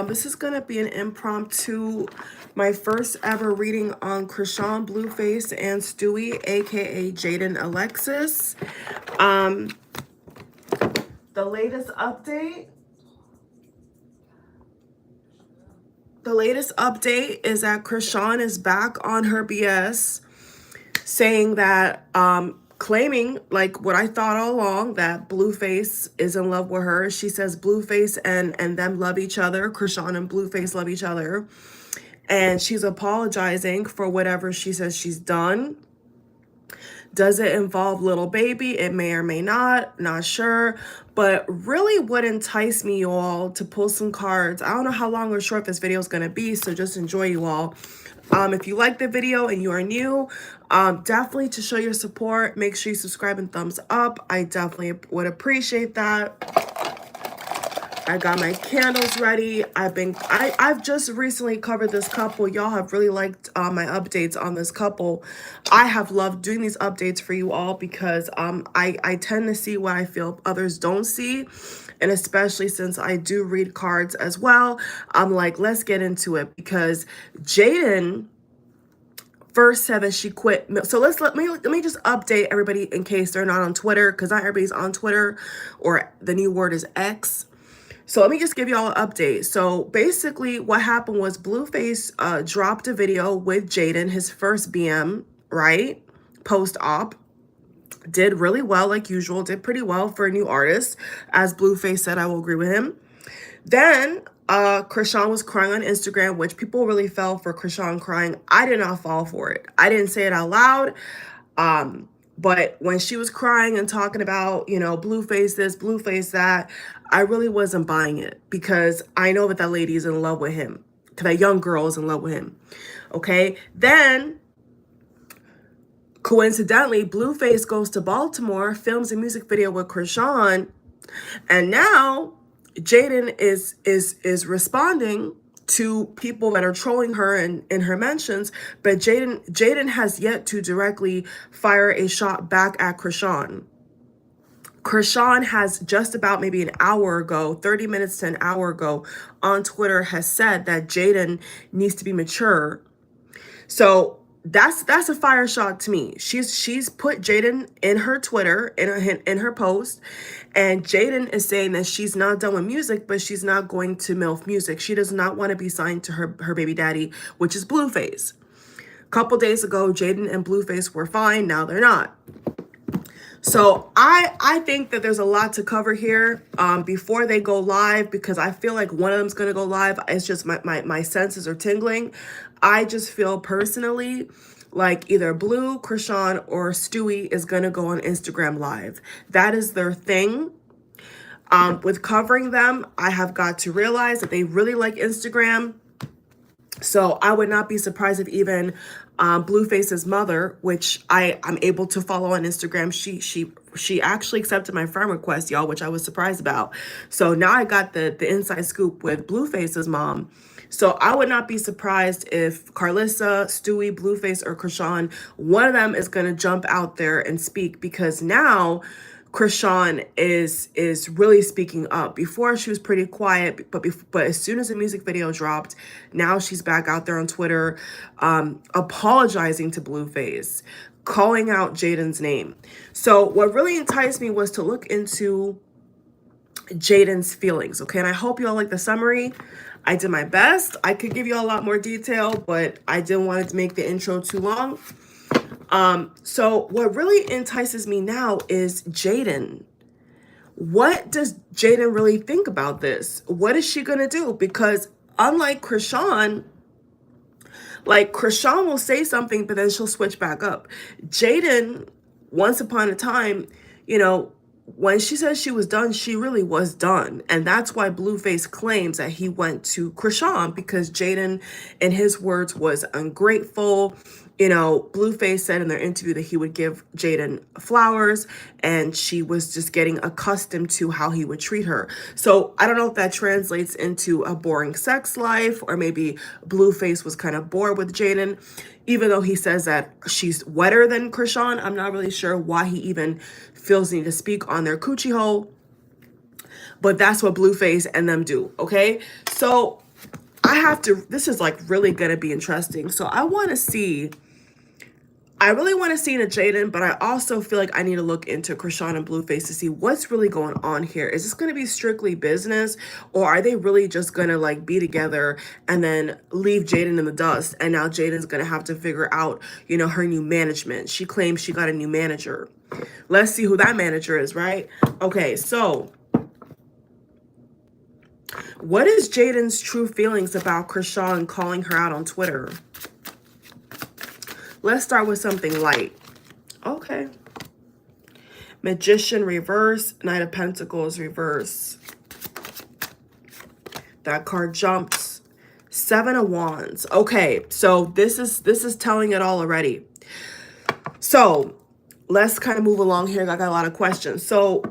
This is gonna be an impromptu, my first ever reading on Chrisean, Blueface, and Stewie, aka Jaidyn Alexis. The latest update. The latest update is that Chrisean is back on her BS, saying that, claiming like what I thought all along, that Blueface is in love with her. She says Blueface and them love each other. Chrisean and Blueface love each other. And she's apologizing for whatever she says she's done. Does it involve little baby? It may or may not sure. But really what enticed me, you all, to pull some cards. I don't know how long or short this video is going to be, so just enjoy, you all. If you like the video and you are new, definitely to show your support, make sure you subscribe and thumbs up. I definitely would appreciate that. I got my candles ready. I've just recently covered this couple. Y'all have really liked my updates on this couple. I have loved doing these updates for you all because I tend to see what I feel others don't see. And especially since I do read cards as well, I'm like, let's get into it, because Jaidyn first said that she quit. So let me just update everybody in case they're not on Twitter, because not everybody's on Twitter, or the new word is X. So let me just give y'all an update. So basically what happened was Blueface dropped a video with Jaidyn, his first BM, right? Post-op. Did really well, like usual. Did pretty well for a new artist. As Blueface said, I will agree with him. Then Chrisean was crying on Instagram, which people really fell for Chrisean crying. I did not fall for it. I didn't say it out loud. But when she was crying and talking about, you know, Blueface this, Blueface that, I really wasn't buying it, because I know that lady is in love with him. That young girl is in love with him. Okay. Then, coincidentally, Blueface goes to Baltimore, films a music video with Chrisean, and now Jaidyn is responding to people that are trolling her in her mentions, but Jaidyn has yet to directly fire a shot back at Chrisean. Chrisean has just about maybe an hour ago, 30 minutes to an hour ago, on Twitter has said that Jaidyn needs to be mature. So that's a fire shot to me. She's put Jaidyn in her Twitter, in her post, and Jaidyn is saying that she's not done with music, but she's not going to MILF music. She does not want to be signed to her baby daddy, which is Blueface. A couple days ago, Jaidyn and Blueface were fine. Now they're not. So I think that there's a lot to cover here before they go live, because I feel like one of them's going to go live. It's just my senses are tingling. I just feel personally like either Blue, Chrisean, or Stewie is going to go on Instagram live. That is their thing. With covering them, I have got to realize that they really like Instagram. So I would not be surprised if even Blueface's mother, which I'm able to follow on Instagram, she actually accepted my friend request, y'all, which I was surprised about. So now I got the inside scoop with Blueface's mom. So I would not be surprised if Carlissa, Stewie, Blueface, or Chrisean, one of them is going to jump out there and speak, because now Chrisean is really speaking up. Before she was pretty quiet, but as soon as the music video dropped, now she's back out there on Twitter, apologizing to Blueface, calling out Jaidyn's name. So what really enticed me was to look into Jaidyn's feelings. Okay, and I hope you all like the summary. I did my best. I could give you a lot more detail, but I didn't want it to make the intro too long. So what really entices me now is Jaidyn. What does Jaidyn really think about this? What is she going to do? Because unlike Chrisean, like Chrisean will say something, but then she'll switch back up. Jaidyn, once upon a time, you know, when she says she was done, she really was done. And that's why Blueface claims that he went to Chrisean, because Jaidyn, in his words, was ungrateful. You know, Blueface said in their interview that he would give Jaidyn flowers, and she was just getting accustomed to how he would treat her. So I don't know if that translates into a boring sex life, or maybe Blueface was kind of bored with Jaidyn. Even though he says that she's wetter than Chrisean, I'm not really sure why he even feels the need to speak on their coochie hole. But that's what Blueface and them do, okay? So this is like really going to be interesting. So I really want to see into Jaidyn, but I also feel like I need to look into Chrisean and Blueface to see what's really going on here. Is this going to be strictly business, or are they really just going to like be together and then leave Jaidyn in the dust? And now Jaidyn's going to have to figure out, her new management. She claims she got a new manager. Let's see who that manager is, right? Okay, so what is Jaidyn's true feelings about Chrisean calling her out on Twitter? Let's start with something light. Okay. Magician reverse, Knight of Pentacles reverse. That card jumps. Seven of Wands. Okay, so this is telling it all already. So let's kind of move along here. I got a lot of questions. So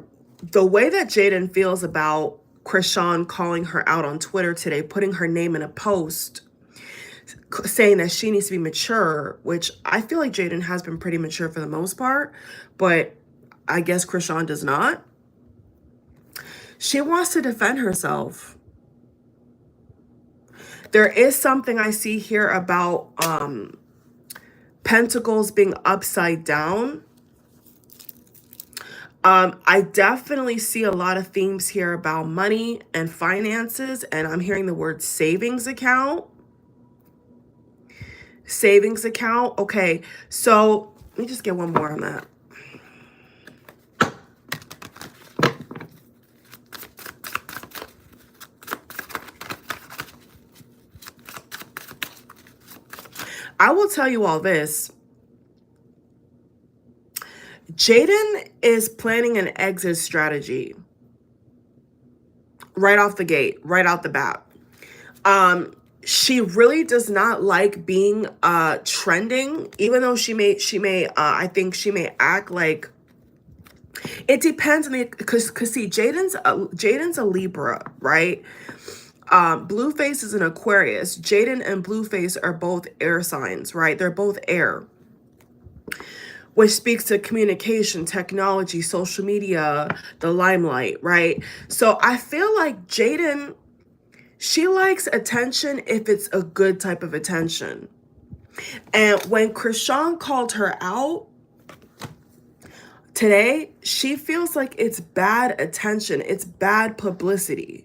the way that Jaidyn feels about Chrisean calling her out on Twitter today, putting her name in a post, saying that she needs to be mature, which I feel like Jaidyn has been pretty mature for the most part, but I guess Chrisean does not. She wants to defend herself. There is something I see here about Pentacles being upside down. I definitely see a lot of themes here about money and finances, and I'm hearing the word savings account. Savings account. Okay, so let me just get one more on that. I will tell you all this. Jaidyn is planning an exit strategy right off the gate, right out the bat. She really does not like being trending, even though she may I think she may act like it depends on the, because see, Jaidyn's a Libra, right? Blueface is an Aquarius. Jaidyn and Blueface are both air signs, right? They're both air, which speaks to communication, technology, social media, the limelight, right? So I feel like Jaidyn, she likes attention if it's a good type of attention. And when Chrisean called her out today, she feels like it's bad attention. It's bad publicity.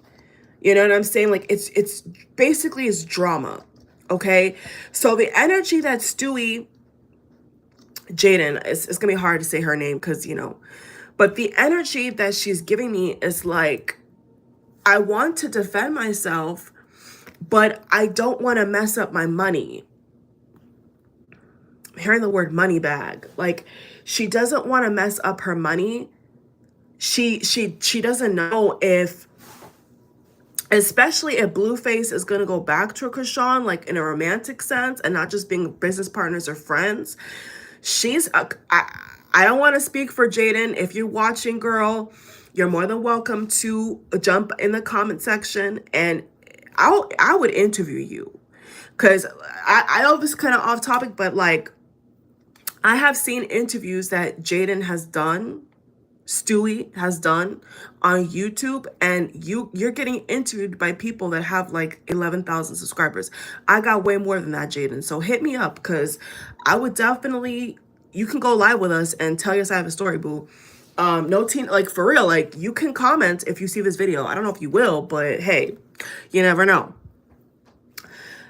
You know what I'm saying? Like it's basically it's drama. Okay. So the energy that Stewie, Jaidyn, it's going to be hard to say her name because, but the energy that she's giving me is like, I want to defend myself, but I don't want to mess up my money. I'm hearing the word money bag. Like, she doesn't want to mess up her money. She doesn't know if, especially if Blueface is going to go back to Chrisean, like in a romantic sense and not just being business partners or friends. I don't want to speak for Jaidyn. If you're watching, girl, you're more than welcome to jump in the comment section and I would interview you. Because I know this is kind of off topic, but like I have seen interviews that Jaidyn has done, Stewie has done on YouTube, and you're getting interviewed by people that have like 11,000 subscribers. I got way more than that, Jaidyn. So hit me up because I would definitely, you can go live with us and tell your side of the story, boo. No teen, like for real, like you can comment if you see this video. I don't know if you will, but hey, you never know.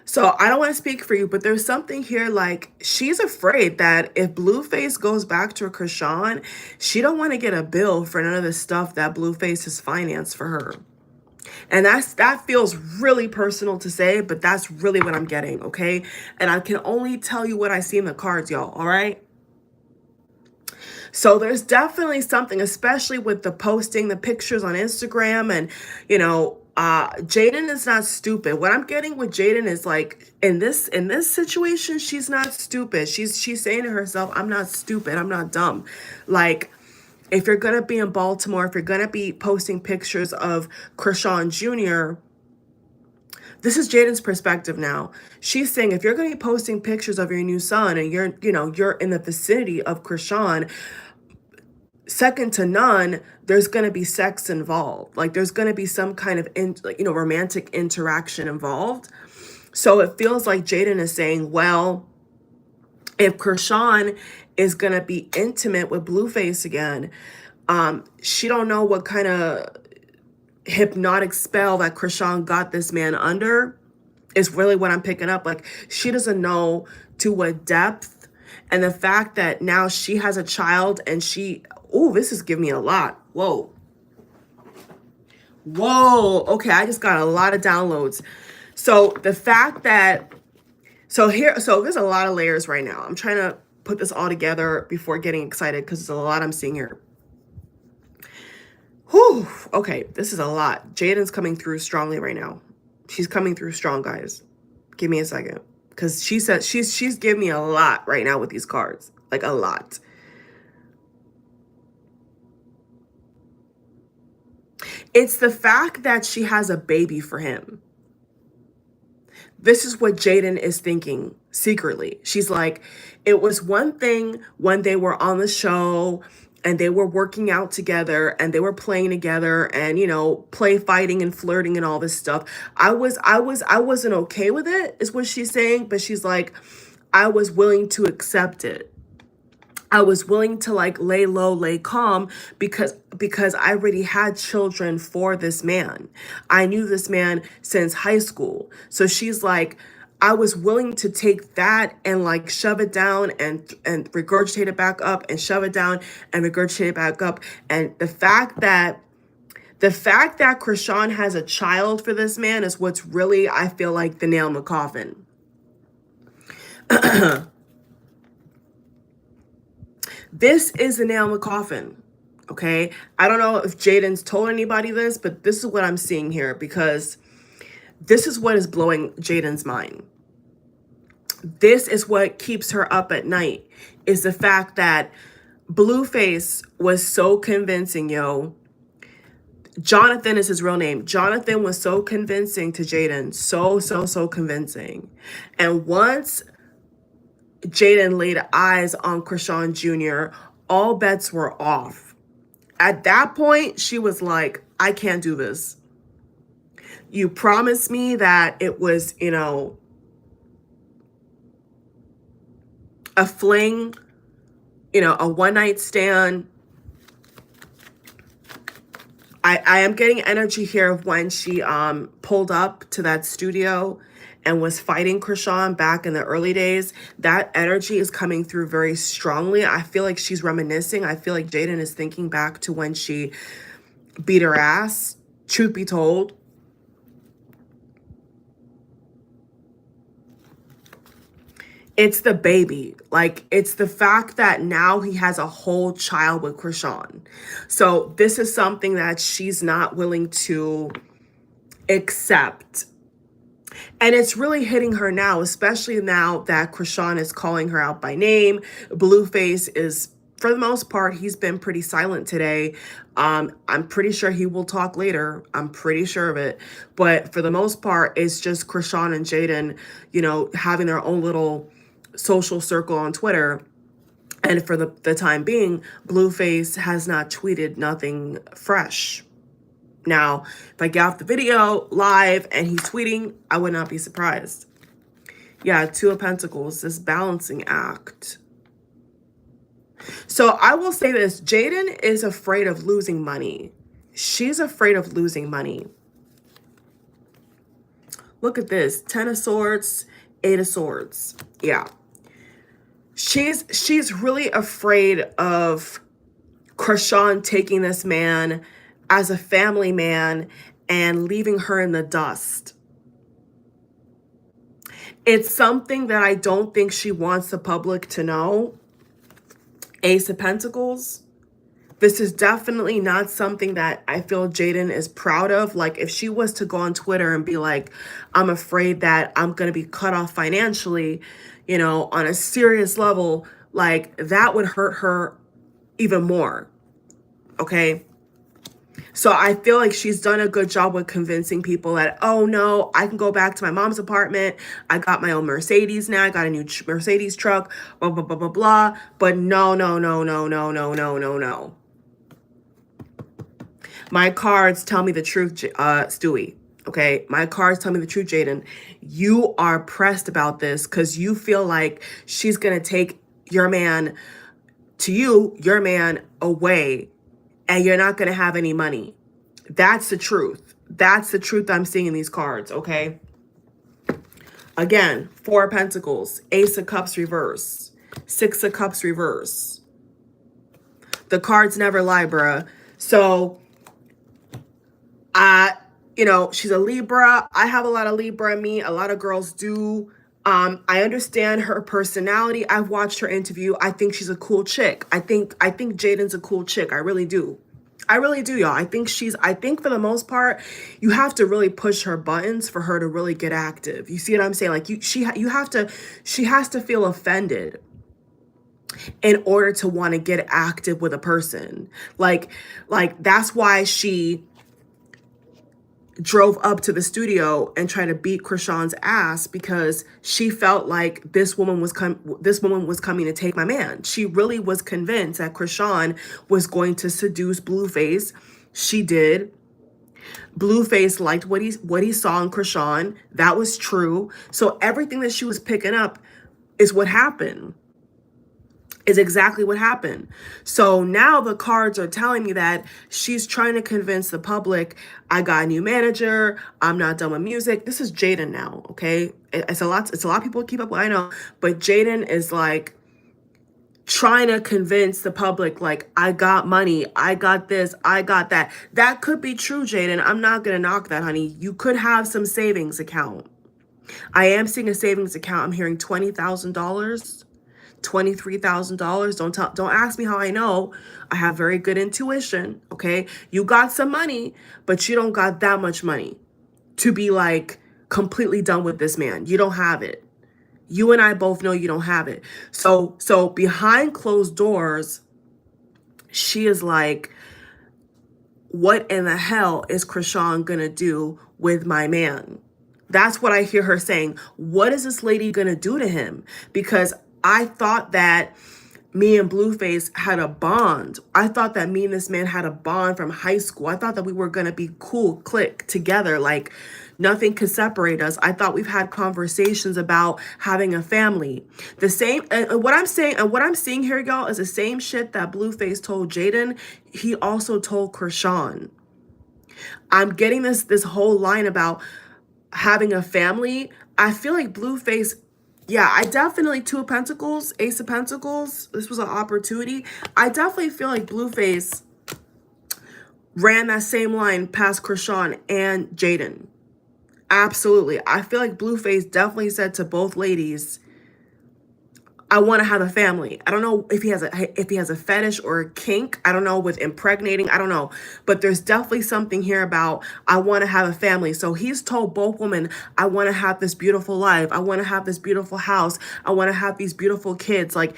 So I don't want to speak for you, but there's something here like she's afraid that if Blueface goes back to Chrisean, she don't want to get a bill for none of the stuff that Blueface has financed for her. And that feels really personal to say, but that's really what I'm getting, okay? And I can only tell you what I see in the cards, y'all, all right? So there's definitely something, especially with the posting the pictures on Instagram and, Jaidyn is not stupid. What I'm getting with Jaidyn is like in this situation, she's not stupid. She's saying to herself, I'm not stupid. I'm not dumb. Like if you're going to be in Baltimore, if you're going to be posting pictures of Chrisean Jr., this is Jaidyn's perspective now. She's saying if you're going to be posting pictures of your new son and you're in the vicinity of Chrisean, second to none, there's going to be sex involved. Like there's going to be some kind of romantic interaction involved. So it feels like Jaidyn is saying, well, if Chrisean is going to be intimate with Blueface again, she don't know what kind of hypnotic spell that Chrisean got this man under is really what I'm picking up. Like she doesn't know to what depth. And the fact that now she has a child and this is giving me a lot. Whoa. Okay, I just got a lot of downloads. So the fact that, so there's a lot of layers right now. I'm trying to put this all together before getting excited because there's a lot I'm seeing here. Whew, okay, this is a lot. Jaidyn's coming through strongly right now. She's coming through strong, guys. Give me a second. Because she said she's giving me a lot right now with these cards. Like a lot. It's the fact that she has a baby for him. This is what Jaidyn is thinking secretly. She's like, it was one thing when they were on the show and they were working out together and they were playing together and, play fighting and flirting and all this stuff. I wasn't okay with it, is what she's saying. But she's like, I was willing to accept it. I was willing to like lay low, lay calm because I already had children for this man. I knew this man since high school. So she's like, I was willing to take that and like shove it down and regurgitate it back up and shove it down and regurgitate it back up. And the fact that Chrisean has a child for this man is what's really, I feel like, the nail in the coffin. This is the nail in the coffin. Okay. I don't know if Jaidyn's told anybody this, but this is what I'm seeing here because this is what is blowing Jaidyn's mind. This is what keeps her up at night, is the fact that Blueface was so convincing, yo. Jonathan is his real name. Jonathan was so convincing to Jaidyn. So convincing. And once Jaidyn laid eyes on Chrisean Jr., all bets were off. At that point, she was like, I can't do this. You promised me that it was, a fling, a one-night stand. I am getting energy here of when she pulled up to that studio and was fighting Chrisean back in the early days. That energy is coming through very strongly. I feel like she's reminiscing. I feel like Jaidyn is thinking back to when she beat her ass, truth be told. It's the baby. Like, it's the fact that now he has a whole child with Chrisean. So this is something that she's not willing to accept. And it's really hitting her now, especially now that Chrisean is calling her out by name. Blueface is, for the most part, he's been pretty silent today. I'm pretty sure he will talk later. I'm pretty sure of it. But for the most part, it's just Chrisean and Jaidyn, having their own little social circle on Twitter. And for the time being, Blueface has not tweeted nothing fresh. Now, if I get off the video live and he's tweeting, I would not be surprised. Yeah, Two of Pentacles, this balancing act. So I will say this, Jaidyn is afraid of losing money. She's afraid of losing money. Look at this, 10 of Swords, 8 of Swords. Yeah. She's really afraid of Chrisean taking this man as a family man and leaving her in the dust. It's something that I don't think she wants the public to know. Ace of Pentacles. This is definitely not something that I feel Jaidyn is proud of. Like, if she was to go on Twitter and be like, I'm afraid that I'm going to be cut off financially, on a serious level, like, that would hurt her even more. Okay? So I feel like she's done a good job with convincing people that, oh no, I can go back to my mom's apartment. I got my own Mercedes now. I got a new Mercedes truck, blah, blah, blah, blah, blah. But no. My cards tell me the truth, Stewie. Okay, my cards tell me the truth, Jaidyn. You are pressed about this because you feel like she's gonna take your man your man away, and you're not gonna have any money. That's the truth. That's the truth I'm seeing in these cards, okay? Again, 4 of Pentacles, Ace of Cups reverse, 6 of Cups reverse. The cards never lie, bruh. So, you know, she's a Libra. I have a lot of Libra in me. A lot of girls do. I understand her personality. I've watched her interview. I think she's a cool chick. I think Jaidyn's a cool chick. I really do. I really do, y'all. I think for the most part, you have to really push her buttons for her to really get active. You see what I'm saying? Like she has to feel offended in order to want to get active with a person. Like that's why she drove up to the studio and tried to beat Chrisean's ass, because she felt like this woman was coming to take my man. She really was convinced that Chrisean was going to seduce Blueface. She did. Blueface liked what he saw in Chrisean. That was true. So everything that she was picking up is what happened. Is exactly what happened. So now the cards are telling me that she's trying to convince the public, I got a new manager, I'm not done with music. This is Jaidyn now, okay? It's a lot of people keep up with, I know, but Jaidyn is like trying to convince the public, like, I got money, I got this, I got that. That could be true, Jaidyn. I'm not gonna knock that, honey. You could have some savings account. I am seeing a savings account. I'm hearing $20,000. $23,000. Don't ask me how I know. I have very good intuition, okay? You got some money, but you don't got that much money to be like completely done with this man. You don't have it. You and I both know you don't have it. So behind closed doors, she is like, what in the hell is Chrisean gonna do with my man? That's what I hear her saying. What is this lady gonna do to him? Because I thought that me and Blueface had a bond. I thought that me and this man had a bond from high school. I thought that we were going to be cool, click together. Like nothing could separate us. I thought we've had conversations about having a family. The same, and what I'm saying, and what I'm seeing here, y'all, is the same shit that Blueface told Jaidyn. He also told Chrisean. I'm getting this whole line about having a family. I feel like Blueface, yeah, I definitely, 2 of Pentacles, Ace of Pentacles. This was an opportunity. I definitely feel like Blueface ran that same line past Chrisean and Jaidyn. Absolutely. I feel like Blueface definitely said to both ladies, I want to have a family. I don't know if he has a fetish or a kink. I don't know, with impregnating. I don't know. But there's definitely something here about I want to have a family. So he's told both women, I want to have this beautiful life. I want to have this beautiful house. I want to have these beautiful kids. Like,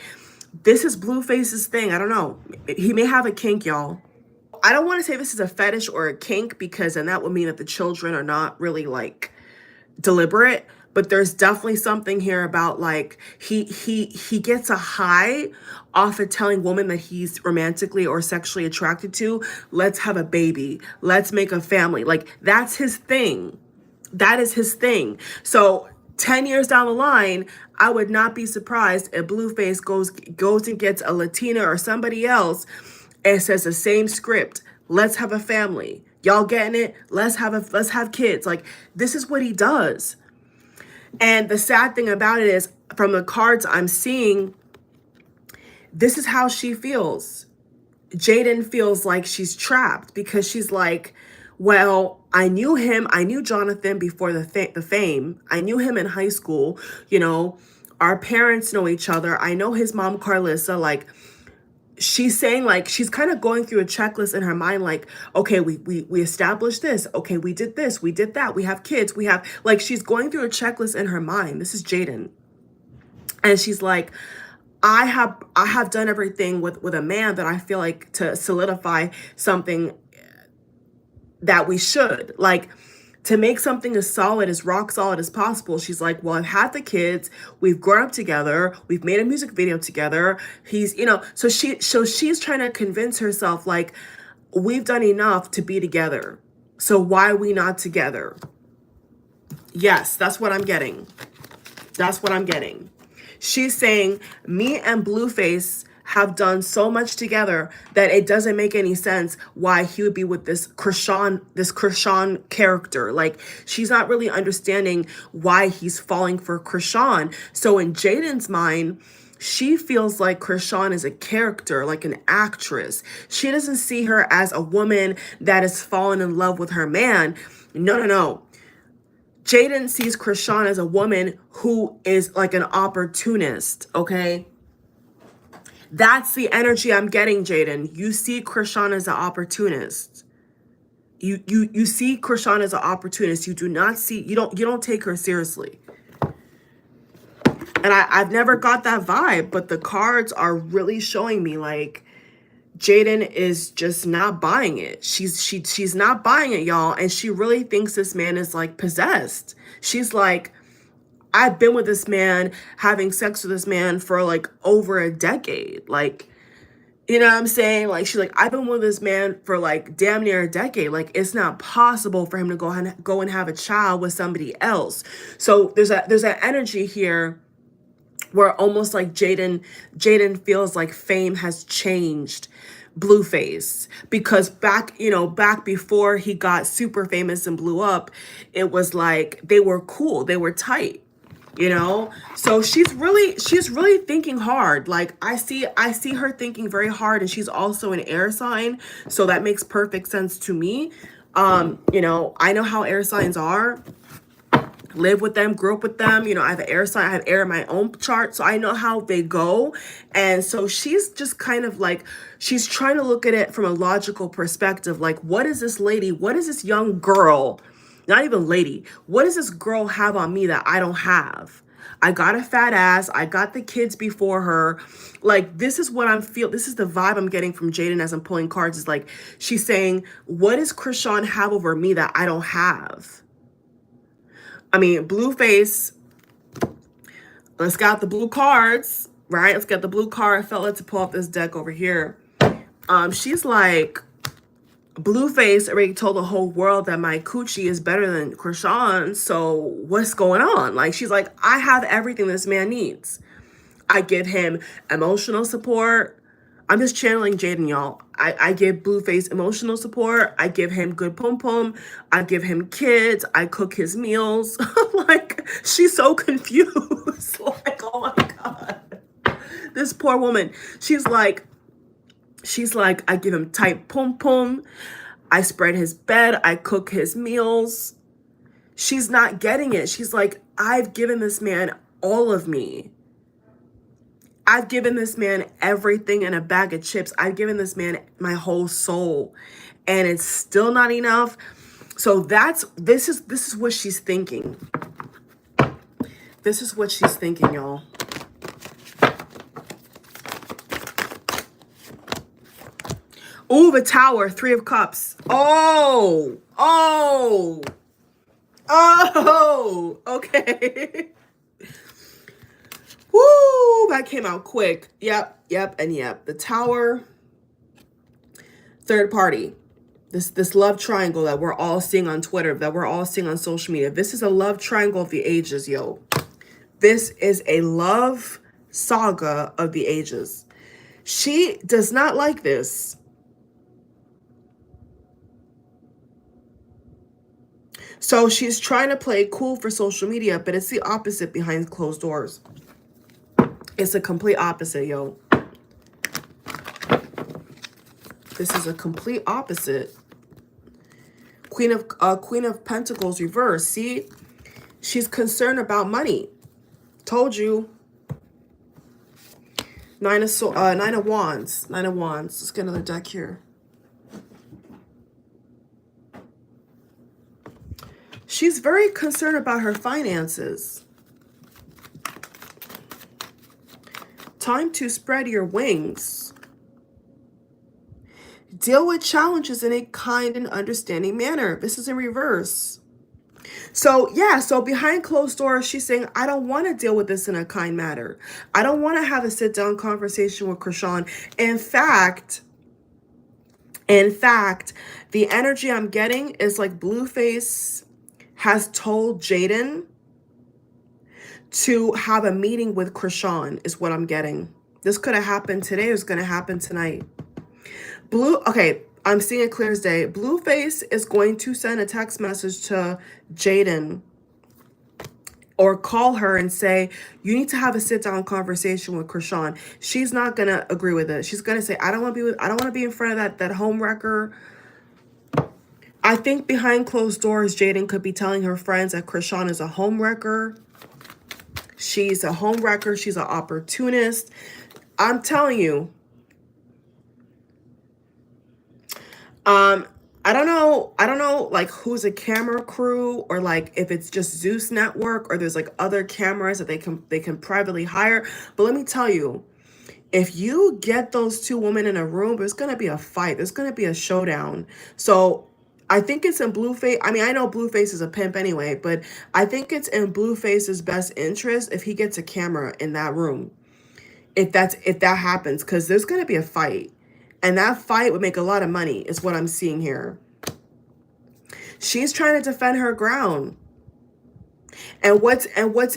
this is Blueface's thing. I don't know. He may have a kink, y'all. I don't want to say this is a fetish or a kink, because then that would mean that the children are not really like deliberate. But there's definitely something here about like he gets a high off of telling women that he's romantically or sexually attracted to, let's have a baby, let's make a family. Like that's his thing. That is his thing. So 10 years down the line, I would not be surprised if Blueface goes and gets a Latina or somebody else and says the same script. Let's have a family. Y'all getting it? Let's have kids. Like this is what he does. And the sad thing about it is, from the cards I'm seeing, this is how she feels. Jaidyn feels like she's trapped, because she's like, well, I knew him. I knew Jonathan before the fame. I knew him in high school. You know, our parents know each other. I know his mom, Carlissa. Like, she's saying, like, she's kind of going through a checklist in her mind, like, okay, we established this, okay, we did this, we did that, we have kids, we have, like, she's going through a checklist in her mind. This is Jaidyn, and she's like, I have done everything with a man that I feel like to solidify something that we should, like, to make something as solid, as rock solid as possible. She's like, well, I've had the kids, we've grown up together, we've made a music video together. He's, you know, so she's trying to convince herself, like, we've done enough to be together. So why are we not together? Yes, that's what I'm getting. That's what I'm getting. She's saying me and Blueface have done so much together that it doesn't make any sense why he would be with this Chrisean character. Like, she's not really understanding why he's falling for Chrisean. So in Jaidyn's mind, she feels like Chrisean is a character, like an actress. She doesn't see her as a woman that has fallen in love with her man. No, no, no. Jaidyn sees Chrisean as a woman who is like an opportunist, okay? That's the energy I'm getting, Jaidyn. You see Chrisean as an opportunist. You see Chrisean as an opportunist. You do not see, you don't take her seriously. And I've never got that vibe, but the cards are really showing me like Jaidyn is just not buying it. She's not buying it, y'all. And she really thinks this man is like possessed. She's like, I've been with this man, having sex with this man for like over a decade. Like, you know what I'm saying? Like, she's like, I've been with this man for like damn near a decade. Like, it's not possible for him to go and have a child with somebody else. So there's that energy here where almost like Jaidyn feels like fame has changed Blueface, because back before he got super famous and blew up, it was like they were cool, they were tight, you know? So she's really thinking hard. Like, I see her thinking very hard, and she's also an air sign, so that makes perfect sense to me. You know, I know how air signs are. Live with them, grew up with them. You know, I have an air sign, I have air in my own chart, so I know how they go. And so she's just kind of like, she's trying to look at it from a logical perspective. Like, what is this lady, what is this young girl, not even lady, what does this girl have on me that I don't have? I got a fat ass, I got the kids before her. Like, this is what I'm feeling. This is the vibe I'm getting from Jaidyn as I'm pulling cards. Is like, she's saying, what does Chrisean have over me that I don't have? I mean, Blueface, let's got the blue cards, right? Let's get the blue card. I felt like to pull up this deck over here. She's like, Blueface already told the whole world that my coochie is better than Chrisean, so what's going on? Like, she's like, I have everything this man needs. I give him emotional support. I'm just channeling Jaidyn, y'all. I give Blueface emotional support. I give him good pum-pum. I give him kids. I cook his meals. Like, she's so confused. Like, oh my God. This poor woman. She's like, I give him tight pum-pum. I spread his bed. I cook his meals. She's not getting it. She's like, I've given this man all of me. I've given this man everything in a bag of chips. I've given this man my whole soul, and it's still not enough. So this is what she's thinking. This is what she's thinking, y'all. Ooh, the Tower, 3 of Cups. Oh, okay. Woo, that came out quick. Yep, and yep. The Tower, third party. This love triangle that we're all seeing on Twitter, that we're all seeing on social media. This is a love triangle of the ages, yo. This is a love saga of the ages. She does not like this. So she's trying to play cool for social media, but it's the opposite behind closed doors. It's a complete opposite, yo. This is a complete opposite. Queen of Pentacles reverse. See? She's concerned about money. Told you. Nine of Wands. Let's get another deck here. She's very concerned about her finances. Time to spread your wings. Deal with challenges in a kind and understanding manner. This is in reverse. So, yeah, so behind closed doors, she's saying, I don't want to deal with this in a kind manner. I don't want to have a sit-down conversation with Chrisean. In fact, In fact, the energy I'm getting is like Blueface has told Jaidyn to have a meeting with Chrisean, is what I'm getting. This could have happened today. It's going to happen tonight. Okay, I'm seeing it clear as day. Blueface is going to send a text message to Jaidyn or call her and say, you need to have a sit-down conversation with Chrisean. She's not going to agree with it. She's going to say, I don't want to be in front of that home wrecker. I think behind closed doors, Jaidyn could be telling her friends that Chrisean is a home wrecker. She's a home wrecker. She's an opportunist. I'm telling you. I don't know like who's a camera crew, or like if it's just Zeus Network, or there's like other cameras that they can privately hire. But let me tell you, if you get those two women in a room, there's going to be a fight. There's going to be a showdown. So I think it's in Blueface. I mean, I know Blueface is a pimp anyway, but I think it's in Blueface's best interest if he gets a camera in that room. If that happens, because there's going to be a fight. And that fight would make a lot of money, is what I'm seeing here. She's trying to defend her ground. And what's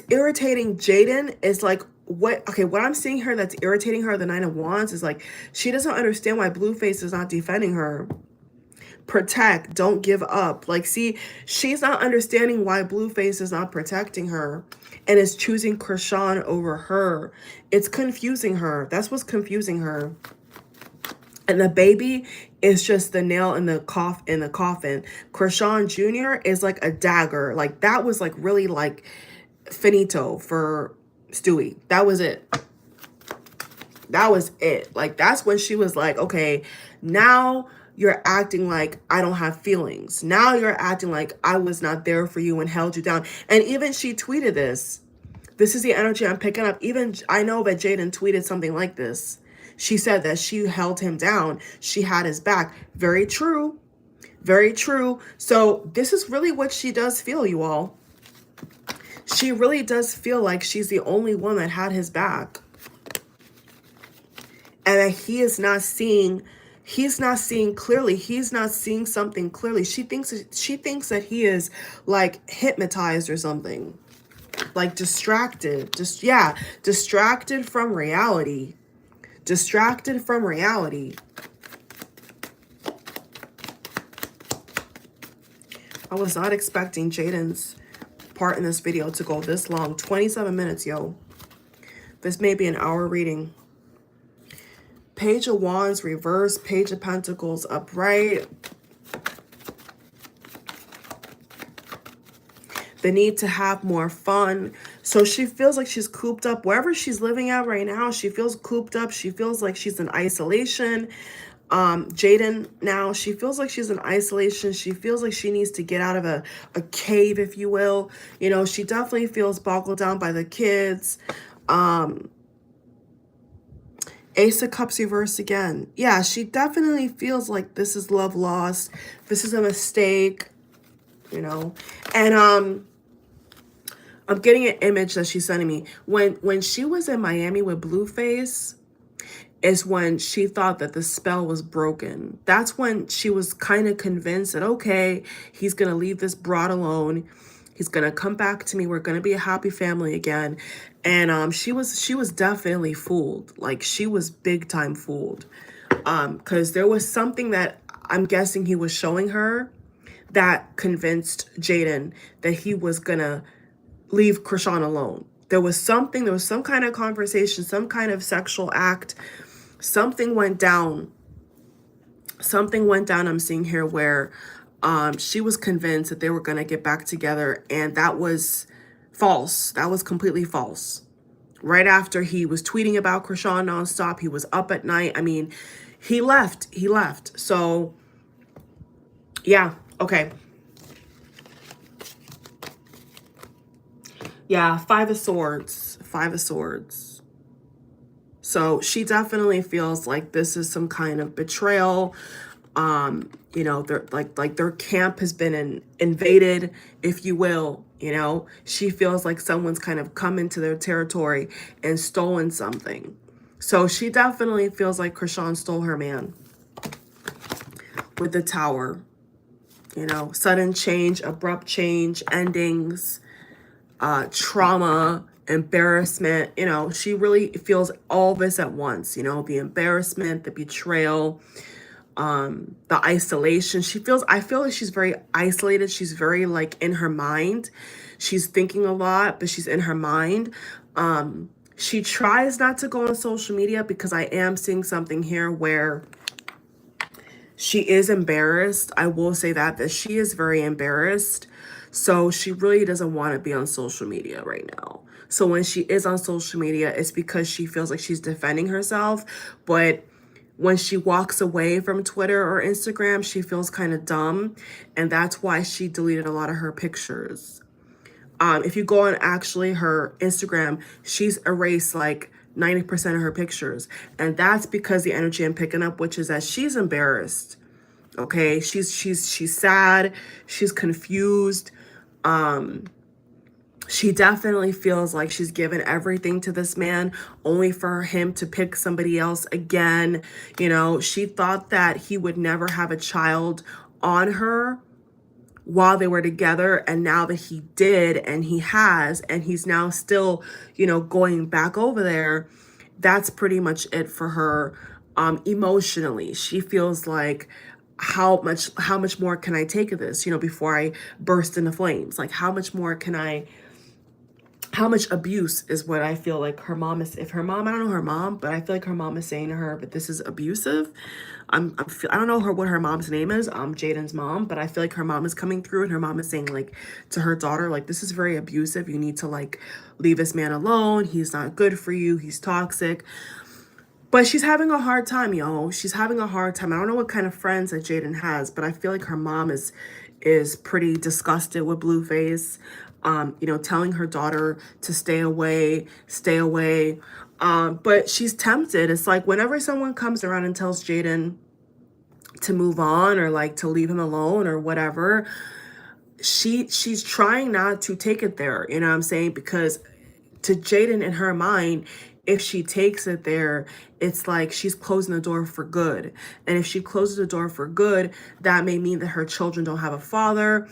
irritating Jaidyn is like, what I'm seeing her that's irritating her, the Nine of Wands, is like, she doesn't understand why Blueface is not defending her. Protect, don't give up. Like, see, she's not understanding why Blueface is not protecting her and is choosing Chrisean over her. It's confusing her. That's what's confusing her. And the baby is just the nail in the coffin. Chrisean Jr. is like a dagger. Like, that was like really like finito for Stewie. That was it. That was it. Like, that's when she was like, okay, now you're acting like I don't have feelings. Now you're acting like I was not there for you and held you down. And even she tweeted this. This is the energy I'm picking up. Even I know that Jaidyn tweeted something like this. She said that she held him down. She had his back. Very true. Very true. So this is really what she does feel, you all. She really does feel like she's the only one that had his back. And that he is not seeing, he's not seeing clearly. He's not seeing something clearly. She thinks that he is like hypnotized or something. Like distracted. Distracted from reality. Distracted from reality. I was not expecting Jaidyn's part in this video to go this long. 27 minutes, yo. This may be an hour reading. Page of Wands reverse, Page of Pentacles upright. The need to have more fun. So she feels like she's cooped up. Wherever she's living at right now, she feels cooped up. She feels like she's in isolation. Jaidyn now, she feels like she's in isolation. She feels like she needs to get out of a cave, if you will. You know, she definitely feels boggled down by the kids. Ace of Cups reversed again. Yeah, she definitely feels like this is love lost. This is a mistake, you know. And I'm getting an image that she's sending me. When she was in Miami with Blueface, is when she thought that the spell was broken. That's when she was kind of convinced that, okay, he's going to leave this broad alone. He's going to come back to me. We're going to be a happy family again. And she was definitely fooled. Like, she was big time fooled. Because there was something that I'm guessing he was showing her that convinced Jaidyn that he was going to leave Chrisean alone. There was some kind of conversation, some kind of sexual act. Something went down. Something went down, I'm seeing here, where she was convinced that they were going to get back together. And that was false. That was completely false. Right after he was tweeting about Chrisean nonstop, he was up at night. I mean, he left. He left. So, yeah. Okay. Yeah, Five of Swords. Five of Swords. So she definitely feels like this is some kind of betrayal. You know, they're like their camp has been invaded, if you will. You know, she feels like someone's kind of come into their territory and stolen something. So she definitely feels like Chrisean stole her man. with the Tower. You know, sudden change, abrupt change, endings, trauma, embarrassment. You know, she really feels all this at once, you know, the embarrassment, the betrayal, the isolation. I feel like she's very isolated. She's very like in her mind. She's thinking a lot, but she's in her mind. She tries not to go on social media because I am seeing something here where she is embarrassed. I will say that she is very embarrassed. So she really doesn't want to be on social media right now. So when she is on social media, it's because she feels like she's defending herself. But when she walks away from Twitter or Instagram, she feels kind of dumb. And that's why she deleted a lot of her pictures. If you go on actually her Instagram, she's erased like 90% of her pictures. And that's because the energy I'm picking up, which is that she's embarrassed. Okay, she's sad, she's confused. She definitely feels like she's given everything to this man only for him to pick somebody else again. You know, she thought that he would never have a child on her while they were together, and now that he did, and he has, and he's now still, you know, going back over there, that's pretty much it for her. Emotionally, she feels like, how much more can I take of this, you know, before I burst into flames? Like, how much abuse is what I feel like her mom is. If her mom, I don't know her mom, but I feel like her mom is saying to her, but this is abusive. I don't know what her mom's name is, Jaidyn's mom, but I feel like her mom is coming through, and her mom is saying like to her daughter, like, this is very abusive. You need to like leave this man alone. He's not good for you. He's toxic. But she's having a hard time, yo. She's having a hard time. I don't know what kind of friends that Jaidyn has, but I feel like her mom is pretty disgusted with Blueface. You know, telling her daughter to stay away. But she's tempted. It's like whenever someone comes around and tells Jaidyn to move on or like to leave him alone or whatever, she's trying not to take it there. You know what I'm saying? Because to Jaidyn, in her mind, if she takes it there, it's like she's closing the door for good. And if she closes the door for good, that may mean that her children don't have a father.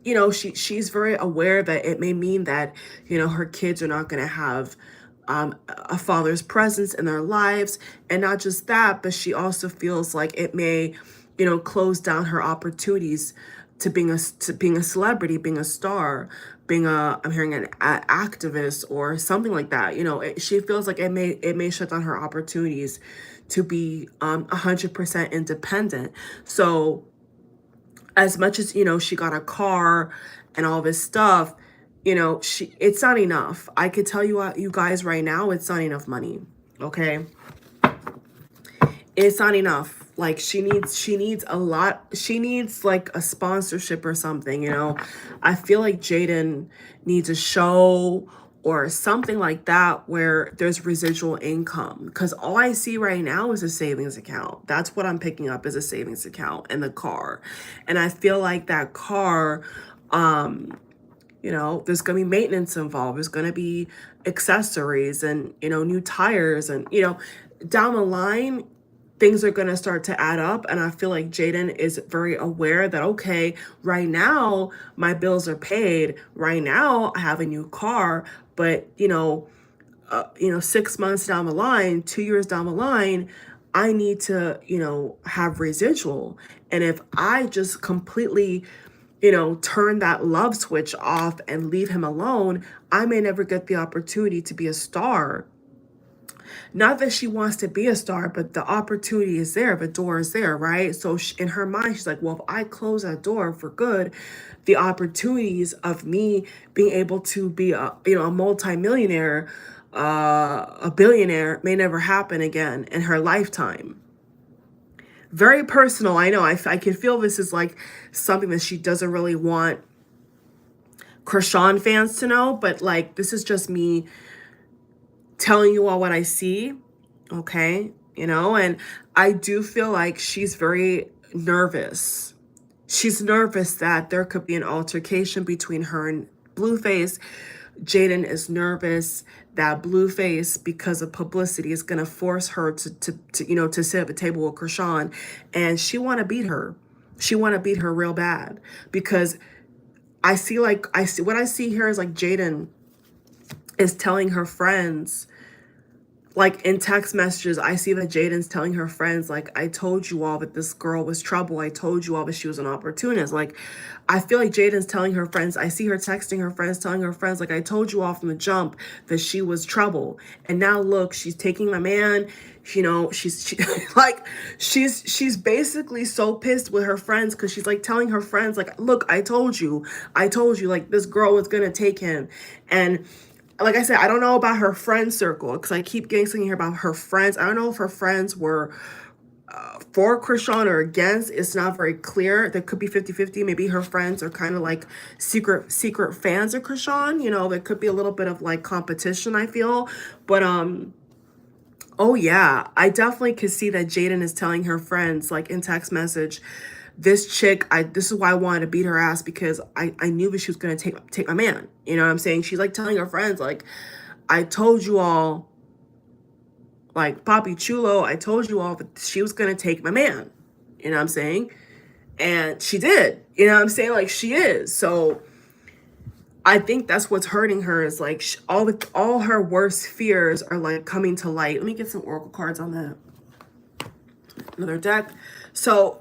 You know, she's very aware that it may mean that, you know, her kids are not going to have a father's presence in their lives. And not just that, but she also feels like it may, you know, close down her opportunities to being a celebrity, being a star, being I'm hearing an activist or something like that. You know, she feels like it may shut down her opportunities to be 100% independent. So as much as, you know, she got a car and all this stuff, you know, it's not enough. I could tell you guys right now, it's not enough money. Okay, it's not enough. Like she needs a lot. She needs like a sponsorship or something, you know. I feel like Jaidyn needs a show or something like that where there's residual income, because all I see right now is a savings account. That's what I'm picking up, is a savings account and the car. And I feel like that car, you know, there's going to be maintenance involved. There's going to be accessories and, you know, new tires and, you know, down the line, things are going to start to add up. And I feel like Jaidyn is very aware that, okay, right now my bills are paid. Right now I have a new car, but, you know, 6 months down the line, 2 years down the line, I need to, you know, have residual. And if I just completely, you know, turn that love switch off and leave him alone, I may never get the opportunity to be a star. Not that she wants to be a star, but the opportunity is there. The door is there, right? So in her mind, she's like, well, if I close that door for good, the opportunities of me being able to be a multimillionaire, a billionaire may never happen again in her lifetime. Very personal, I know. I can feel this is like something that she doesn't really want Chrisean fans to know, but like this is just me telling you all what I see, okay? You know, and I do feel like she's very nervous. She's nervous that there could be an altercation between her and Blueface, Jaidyn is nervous that Blueface, because of publicity, is gonna force her to sit at the table with Chrisean, and she want to beat her. She want to beat her real bad, because I see what I see here is like Jaidyn is telling her friends, like in text messages, I see that Jaidyn's telling her friends, like, I told you all that this girl was trouble. I told you all that she was an opportunist. Like, I feel like Jaidyn's telling her friends, I see her texting her friends, telling her friends, like, I told you all from the jump that she was trouble. And now look, she's taking my man. She's like, she's basically so pissed with her friends, because she's like telling her friends, like, look, I told you, like, this girl was gonna take him. And like I said, I don't know about her friend circle, because I keep getting something here about her friends. I don't know if her friends were for Chrisean or against. It's not very clear. There could be 50-50. Maybe her friends are kind of like secret fans of Chrisean. There could be a little bit of like competition, I feel. But oh yeah, I definitely could see that Jaidyn is telling her friends, like in text message, this chick, this is why I wanted to beat her ass, because I knew that she was gonna take my man. You know what I'm saying? She's like telling her friends, like, I told you all, like, Papi Chulo, I told you all that she was gonna take my man. You know what I'm saying? And she did. You know what I'm saying? Like, she is. So I think that's what's hurting her, is like all her worst fears are like coming to light. Let me get some oracle cards on that. Another deck. So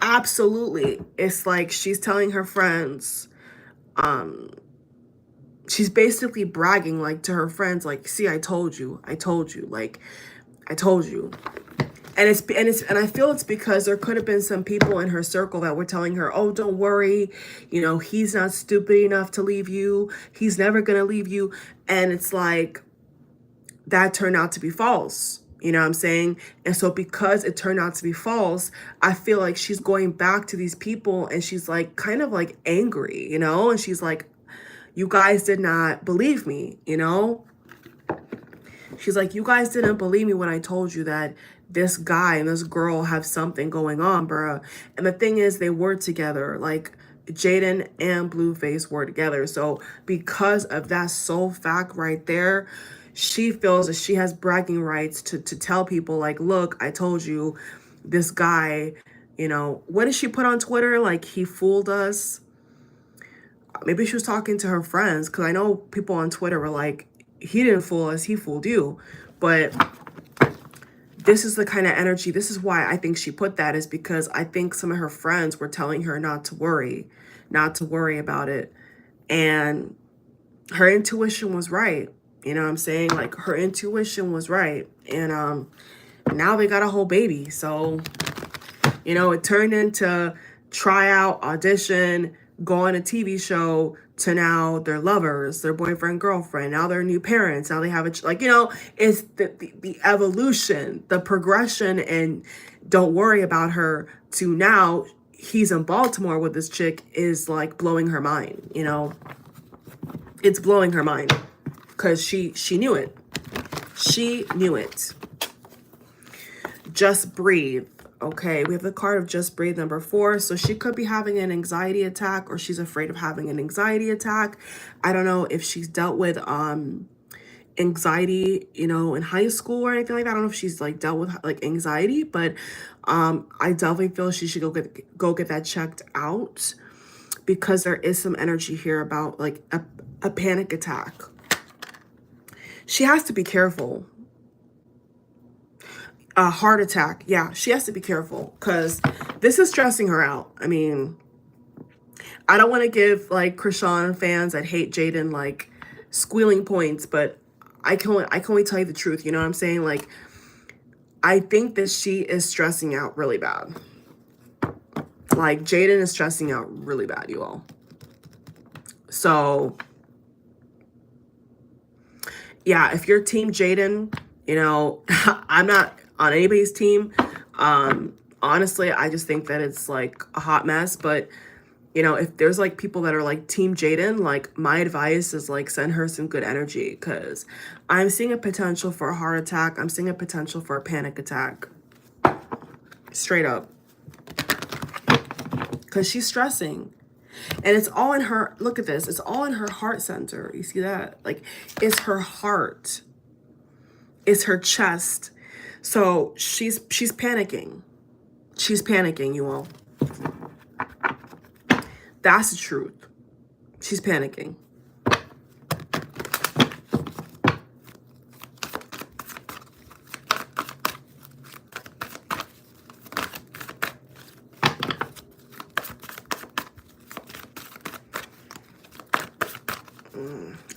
absolutely, it's like she's telling her friends, she's basically bragging, like, to her friends, like, see, I told you, like, I told you. And I feel it's because there could have been some people in her circle that were telling her, oh, don't worry, he's not stupid enough to leave you, he's never gonna leave you. And it's like, that turned out to be false. You know what I'm saying? And so because it turned out to be false, I feel like she's going back to these people, and she's like kind of like angry, and she's like, you guys did not believe me, She's like, you guys didn't believe me when I told you that this guy and this girl have something going on, bruh. And the thing is, they were together. Like, Jaidyn and Blueface were together. So because of that sole fact right there, she feels that she has bragging rights to tell people, like, look, I told you this guy, what did she put on Twitter? Like, he fooled us. Maybe she was talking to her friends, because I know people on Twitter were like, he didn't fool us, he fooled you. But this is the kind of energy, this is why I think she put that, is because I think some of her friends were telling her not to worry about it. And her intuition was right. You know what I'm saying? Like, her intuition was right. And now they got a whole baby. So, it turned into tryout, audition, go on a TV show, to now they're lovers, they're boyfriend, girlfriend. Now they're new parents. Now they have it's the evolution, the progression, and don't worry about her, to now he's in Baltimore with this chick, is like blowing her mind. It's blowing her mind, because she knew it. She knew it. Just breathe. Okay, we have the card of just breathe, number 4. So she could be having an anxiety attack, or she's afraid of having an anxiety attack. I don't know if she's dealt with anxiety, in high school or anything like that. I don't know if she's like dealt with like anxiety, but I definitely feel she should go get that checked out, because there is some energy here about like a panic attack. She has to be careful. A heart attack. Yeah, she has to be careful, because this is stressing her out. I mean, I don't want to give like Chrisean fans that hate Jaidyn like squealing points, but I can only tell you the truth. You know what I'm saying? Like, I think that she is stressing out really bad. Like, Jaidyn is stressing out really bad, you all. So yeah, if you're team Jaidyn, I'm not on anybody's team. Honestly, I just think that it's like a hot mess. But if there's like people that are like team Jaidyn, like, my advice is like, send her some good energy, because I'm seeing a potential for a heart attack. I'm seeing a potential for a panic attack, straight up, because she's stressing. And it's all in her, look at this, it's all in her heart center. You see that? Like, it's her heart. It's her chest. So she's panicking. She's panicking, you all. That's the truth. She's panicking.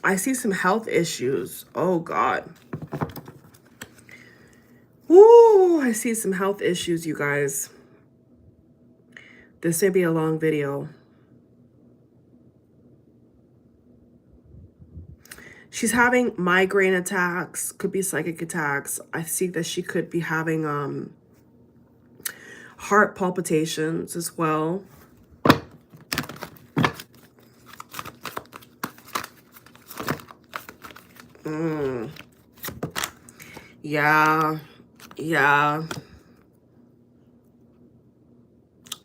I see some health issues. Oh, God. Woo, I see some health issues, you guys. This may be a long video. She's having migraine attacks, could be psychic attacks. I see that she could be having heart palpitations as well. Yeah.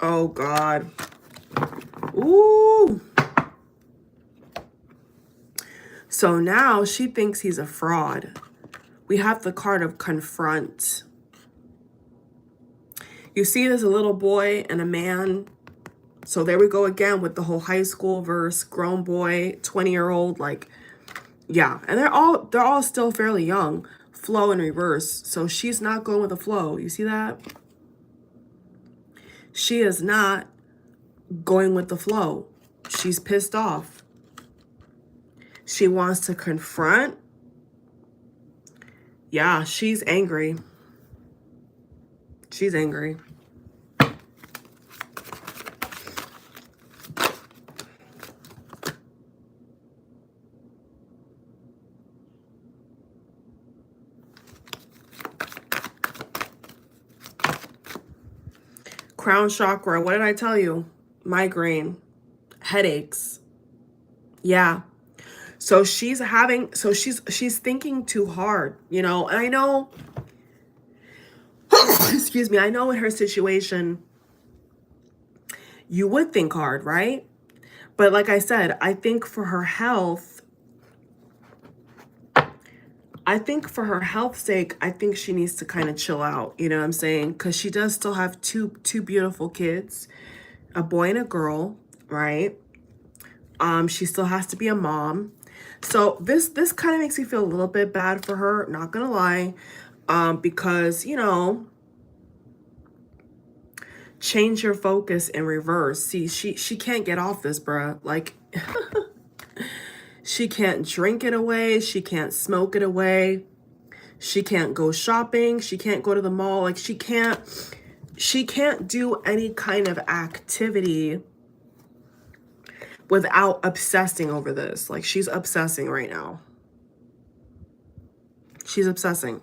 Oh, God. Ooh. So now she thinks he's a fraud. We have the card of confront. You see there's a little boy and a man. So there we go again with the whole high school verse, grown boy, 20-year-old, like, yeah. And they're all still fairly young. Flow in reverse. So she's not going with the flow. You see that? She is not going with the flow. She's pissed off. She wants to confront. Yeah, she's angry. She's angry. Crown chakra, what did I tell you? Migraine, headaches. Yeah. So she's thinking too hard, you know, and I know, excuse me, I know in her situation, you would think hard, right? But like I said, I think for her health's sake, I think she needs to kind of chill out, you know what I'm saying? Because she does still have two beautiful kids, a boy and a girl, right? She still has to be a mom. So this kind of makes me feel a little bit bad for her, not gonna lie, because, you know, change your focus in reverse. See, she can't get off this, bruh. Like, she can't drink it away. She can't smoke it away. She can't go shopping. She can't go to the mall. Like, she can't do any kind of activity without obsessing over this. Like, she's obsessing right now. She's obsessing.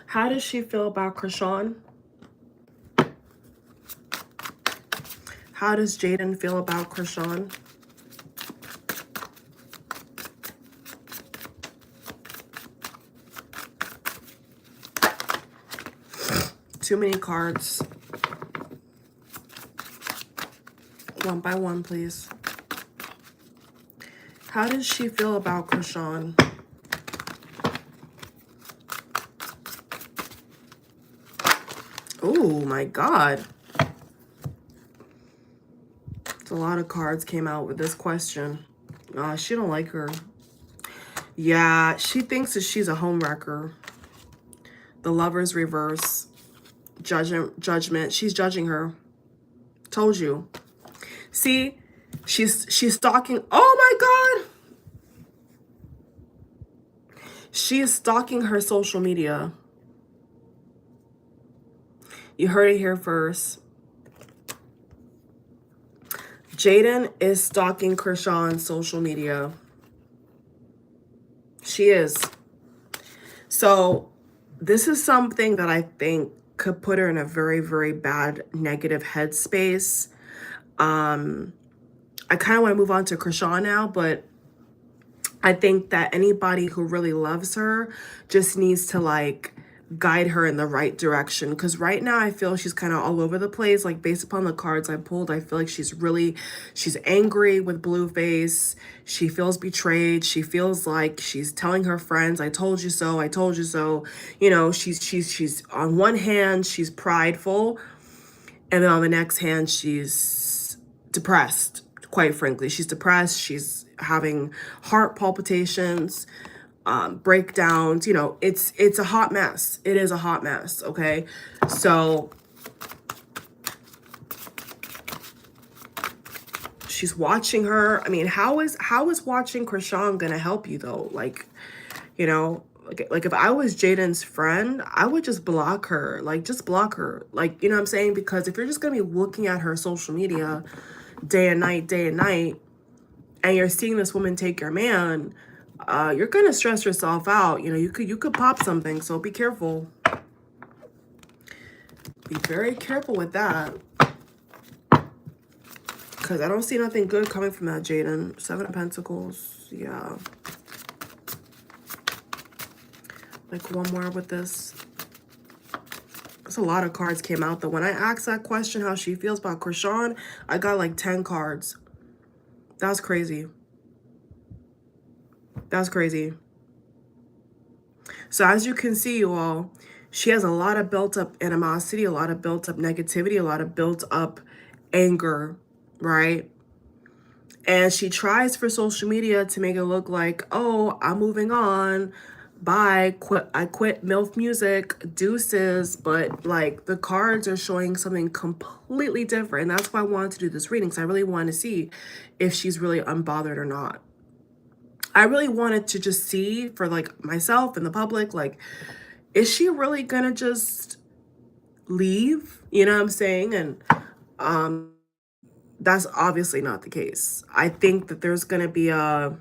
How does she feel about Chrisean? How does Jaidyn feel about Chrisean? Too many cards. One by one, please. How does she feel about Chrisean? Oh my God. A lot of cards came out with this question. She don't like her. Yeah, she thinks that she's a homewrecker. The Lover's reverse. Judgment. She's judging her. Told you. See, she's stalking. Oh my God. She is stalking her social media. You heard it here first. Jaidyn is stalking Chrisean's social media. She is. So this is something that I think could put her in a very, very bad negative headspace. I kind of want to move on to Chrisean now, but I think that anybody who really loves her just needs to like guide her in the right direction, because right now I feel she's kind of all over the place. Like based upon the cards I pulled, I feel like she's angry with Blueface. She feels betrayed. She feels like she's telling her friends, I told you so, I told you so. You know, she's on one hand she's prideful, and then on the next hand she's depressed. Quite frankly, she's depressed. She's having heart palpitations, breakdowns. You know, it's a hot mess. It is a hot mess. Okay, so she's watching her. I mean, how is watching Chrisean gonna help you though? Like, you know, like if I was Jaidyn's friend, I would just block her. Like, just block her. Like, you know what I'm saying? Because if you're just gonna be looking at her social media day and night, and you're seeing this woman take your man, you're gonna stress yourself out. You know, you could pop something. So be careful. Be very careful with that. Because I don't see nothing good coming from that, Jaidyn. 7 of Pentacles. Yeah. Like one more with this. There's a lot of cards came out though. When I asked that question, how she feels about Chrisean, I got like 10 cards. That's crazy. That's crazy. So as you can see, you all, she has a lot of built up animosity, a lot of built up negativity, a lot of built up anger, right? And she tries for social media to make it look like, oh, I'm moving on. Bye. I quit MILF music. Deuces. But like the cards are showing something completely different. And that's why I wanted to do this reading, because I really wanted to see if she's really unbothered or not. I really wanted to just see for like myself and the public, like, is she really gonna just leave? You know what I'm saying? And that's obviously not the case. I think that there's gonna be a,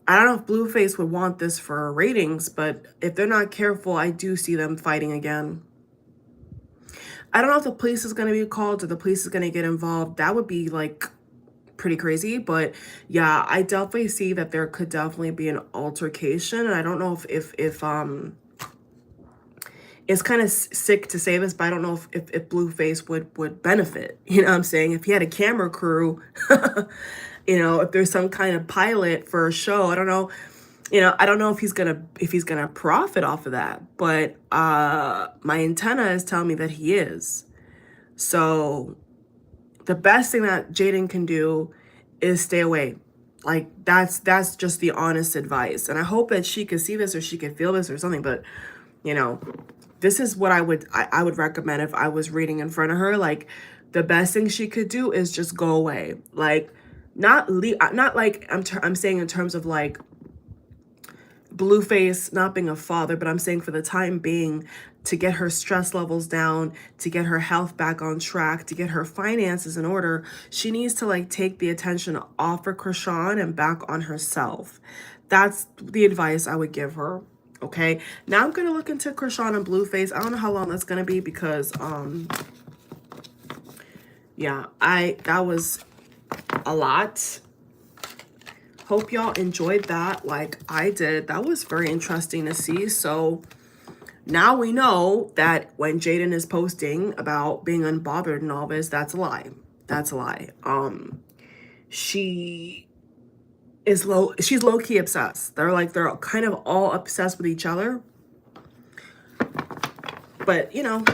I don't know if Blueface would want this for ratings, but if they're not careful, I do see them fighting again. I don't know if the police is gonna be called or the police is gonna get involved. That would be like pretty crazy. But yeah, I definitely see that there could definitely be an altercation. And I don't know if it's kind of sick to say this, but I don't know if Blueface would benefit. You know what I'm saying? If he had a camera crew, you know, if there's some kind of pilot for a show, I don't know. You know, I don't know if he's gonna profit off of that. But my antenna is telling me that he is. So the best thing that Jaidyn can do is stay away. Like that's just the honest advice. And I hope that she could see this or she could feel this or something. But you know, this is what I would recommend if I was reading in front of her. Like the best thing she could do is just go away. Like not like I'm saying in terms of like Blueface not being a father, but I'm saying for the time being, to get her stress levels down, to get her health back on track, to get her finances in order, she needs to like take the attention off of Chrisean and back on herself. That's the advice I would give her. Okay, now I'm gonna look into Chrisean and Blueface. I don't know how long that's gonna be because yeah, that was a lot. Hope y'all enjoyed that like I did. That was very interesting to see. So now we know that when Jaidyn is posting about being unbothered and all this, that's a lie. That's a lie. She's low-key obsessed. They're kind of all obsessed with each other. But you know,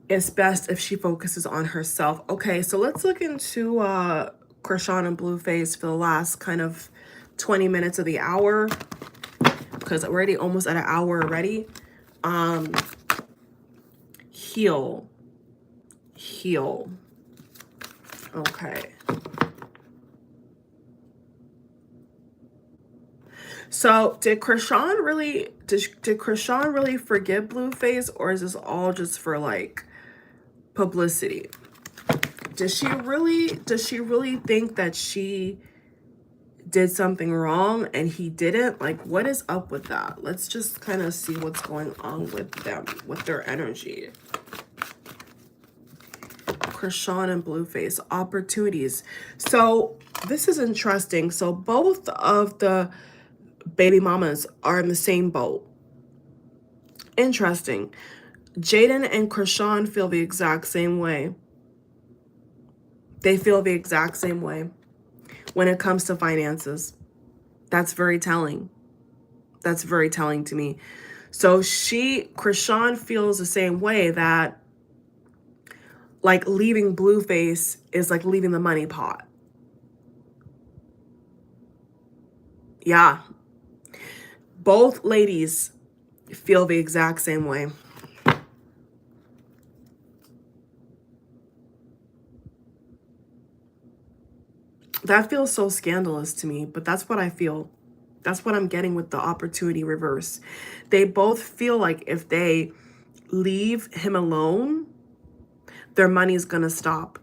it's best if she focuses on herself. Okay, so let's look into Chrisean and Blueface for the last kind of 20 minutes of the hour, because we're already almost at an hour already. Heal. Okay. So did Chrisean really forgive Blueface, or is this all just for like publicity? Does she really think that she did something wrong and he didn't? Like, what is up with that? Let's just kind of see what's going on with them, with their energy. Chrisean and Blueface, opportunities. So This is interesting. So both of the baby mamas are in the same boat. Interesting. Jaidyn and Chrisean feel the exact same way. They feel the exact same way when it comes to finances. That's very telling. That's very telling to me. So Chrisean feels the same way, that like leaving Blueface is like leaving the money pot. Yeah. Both ladies feel the exact same way. That feels so scandalous to me, but that's what I feel. That's what I'm getting with the opportunity reverse. They both feel like if they leave him alone, their money's gonna stop.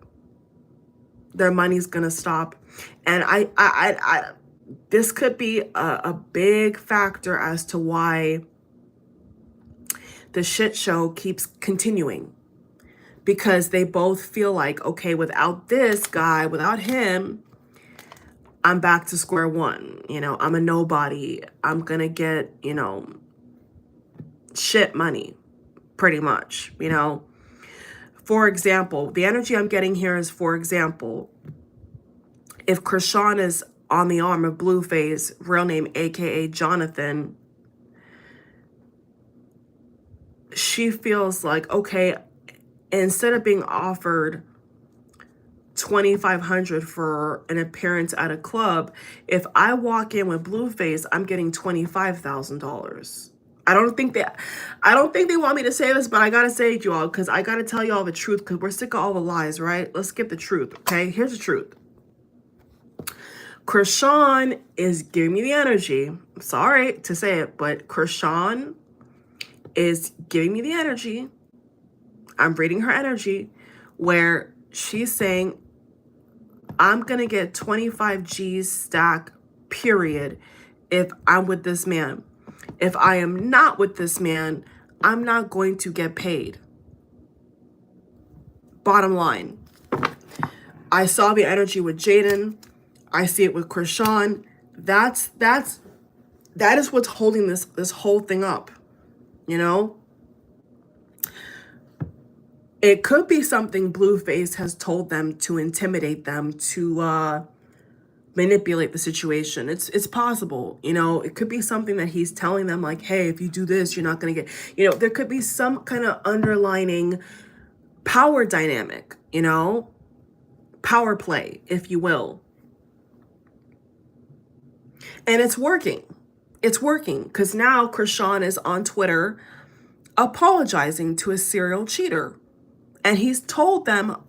Their money's gonna stop. And this could be a big factor as to why the shit show keeps continuing. Because they both feel like, okay, without this guy, without him, I'm back to square one. You know, I'm a nobody. I'm gonna get, you know, shit money, pretty much, you know. For example, the energy I'm getting here is, for example, if Chrisean is on the arm of Blueface, real name aka Jonathan, she feels like, okay, instead of being offered $2,500 for an appearance at a club, if I walk in with Blueface, I'm getting $25,000. I don't think they want me to say this, but I gotta say it, y'all, because I gotta tell y'all the truth, because we're sick of all the lies, right? Let's get the truth, okay? Here's the truth. Chrisean is giving me the energy. I'm sorry to say it, but Chrisean is giving me the energy. I'm reading her energy where she's saying, I'm gonna get 25 G's stack, period, if I'm with this man. If I am not with this man, I'm not going to get paid. Bottom line. I saw the energy with Jaidyn. I see it with Chrisean. That is what's holding this whole thing up, you know? It could be something Blueface has told them to intimidate them, to manipulate the situation. It's possible, you know. It could be something that he's telling them, like, hey, if you do this, you're not gonna get, you know. There could be some kind of underlining power dynamic, you know, power play, if you will. And it's working. It's working, because now Chrisean is on Twitter apologizing to a serial cheater. And he's told them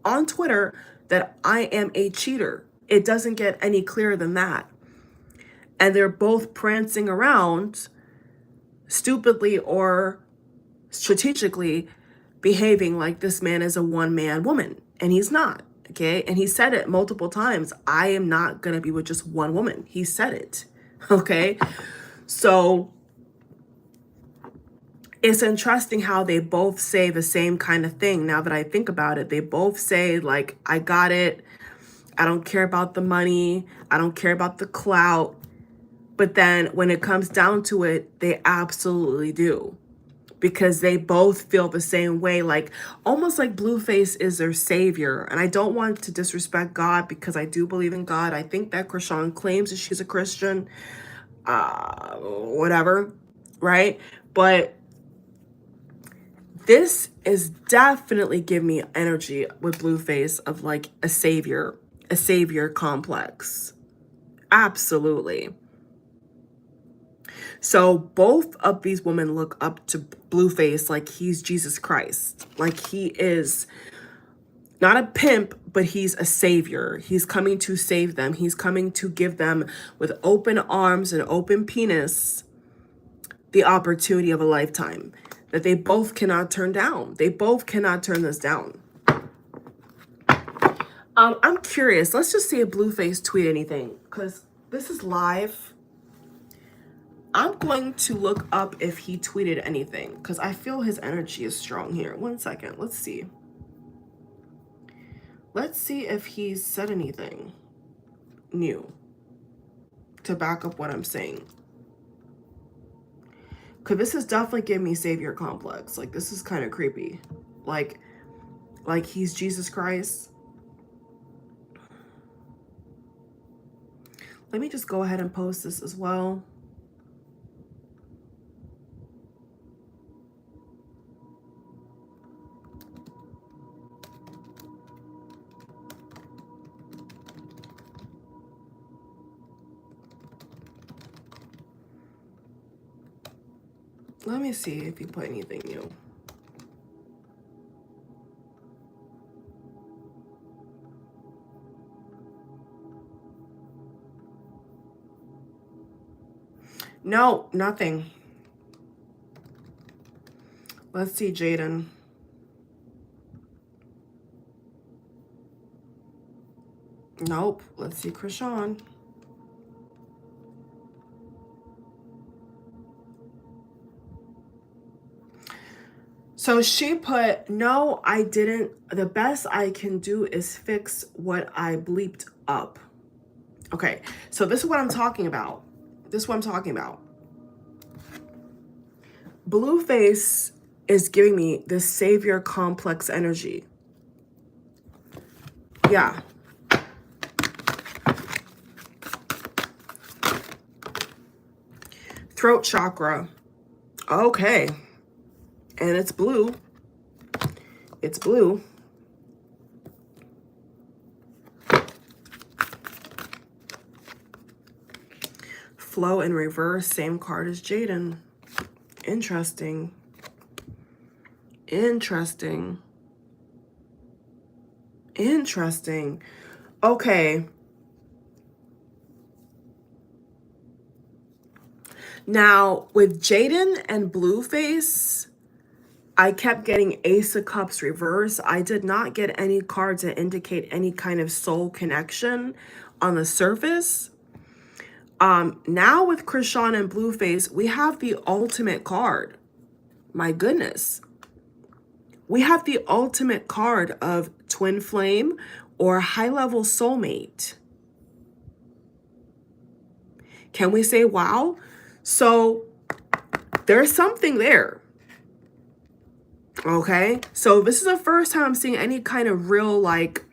on Twitter that I am a cheater. It doesn't get any clearer than that. And they're both prancing around, stupidly or strategically behaving like this man is a one-man woman. And he's not, okay? And he said it multiple times. I am not going to be with just one woman. He said it, okay? So it's interesting how they both say the same kind of thing. Now that I think about it, they both say, like, I got it. I don't care about the money. I don't care about the clout. But then when it comes down to it, they absolutely do. Because they both feel the same way, like almost like Blueface is their savior. And I don't want to disrespect God, because I do believe in God. I think that Chrisean claims that she's a Christian, whatever, right? But this is definitely giving me energy with Blueface of like a savior complex. Absolutely. So both of these women look up to Blueface like he's Jesus Christ. Like he is not a pimp, but he's a savior. He's coming to save them. He's coming to give them, with open arms and open penis, the opportunity of a lifetime that they both cannot turn down. They both cannot turn this down. I'm curious. Let's just see if Blueface tweet anything, because this is live. I'm going to look up if he tweeted anything, because I feel his energy is strong here. 1 second. Let's see. Let's see if he said anything. new to back up what I'm saying. Because this is definitely giving me savior complex. Like, this is kind of creepy. Like he's Jesus Christ. Let me just go ahead and post this as well. Let me see if he put anything new. No, nothing. Let's see, Jaidyn. Nope. Let's see, Chrisean. So she put, no, I didn't. The best I can do is fix what I bleeped up. Okay, so this is what I'm talking about. This is what I'm talking about. Blueface is giving me this savior complex energy. Yeah. Throat chakra. Okay. And it's blue. It's blue. Flow in reverse. Same card as Jaidyn. Interesting. Interesting. Interesting. Okay. Now, with Jaidyn and Blueface, I kept getting Ace of Cups reverse. I did not get any cards that indicate any kind of soul connection on the surface. Now with Chrisean and Blueface, we have the ultimate card. My goodness. We have the ultimate card of twin flame or high-level soulmate. Can we say wow? So there's something there. Okay, so this is the first time I'm seeing any kind of real, like,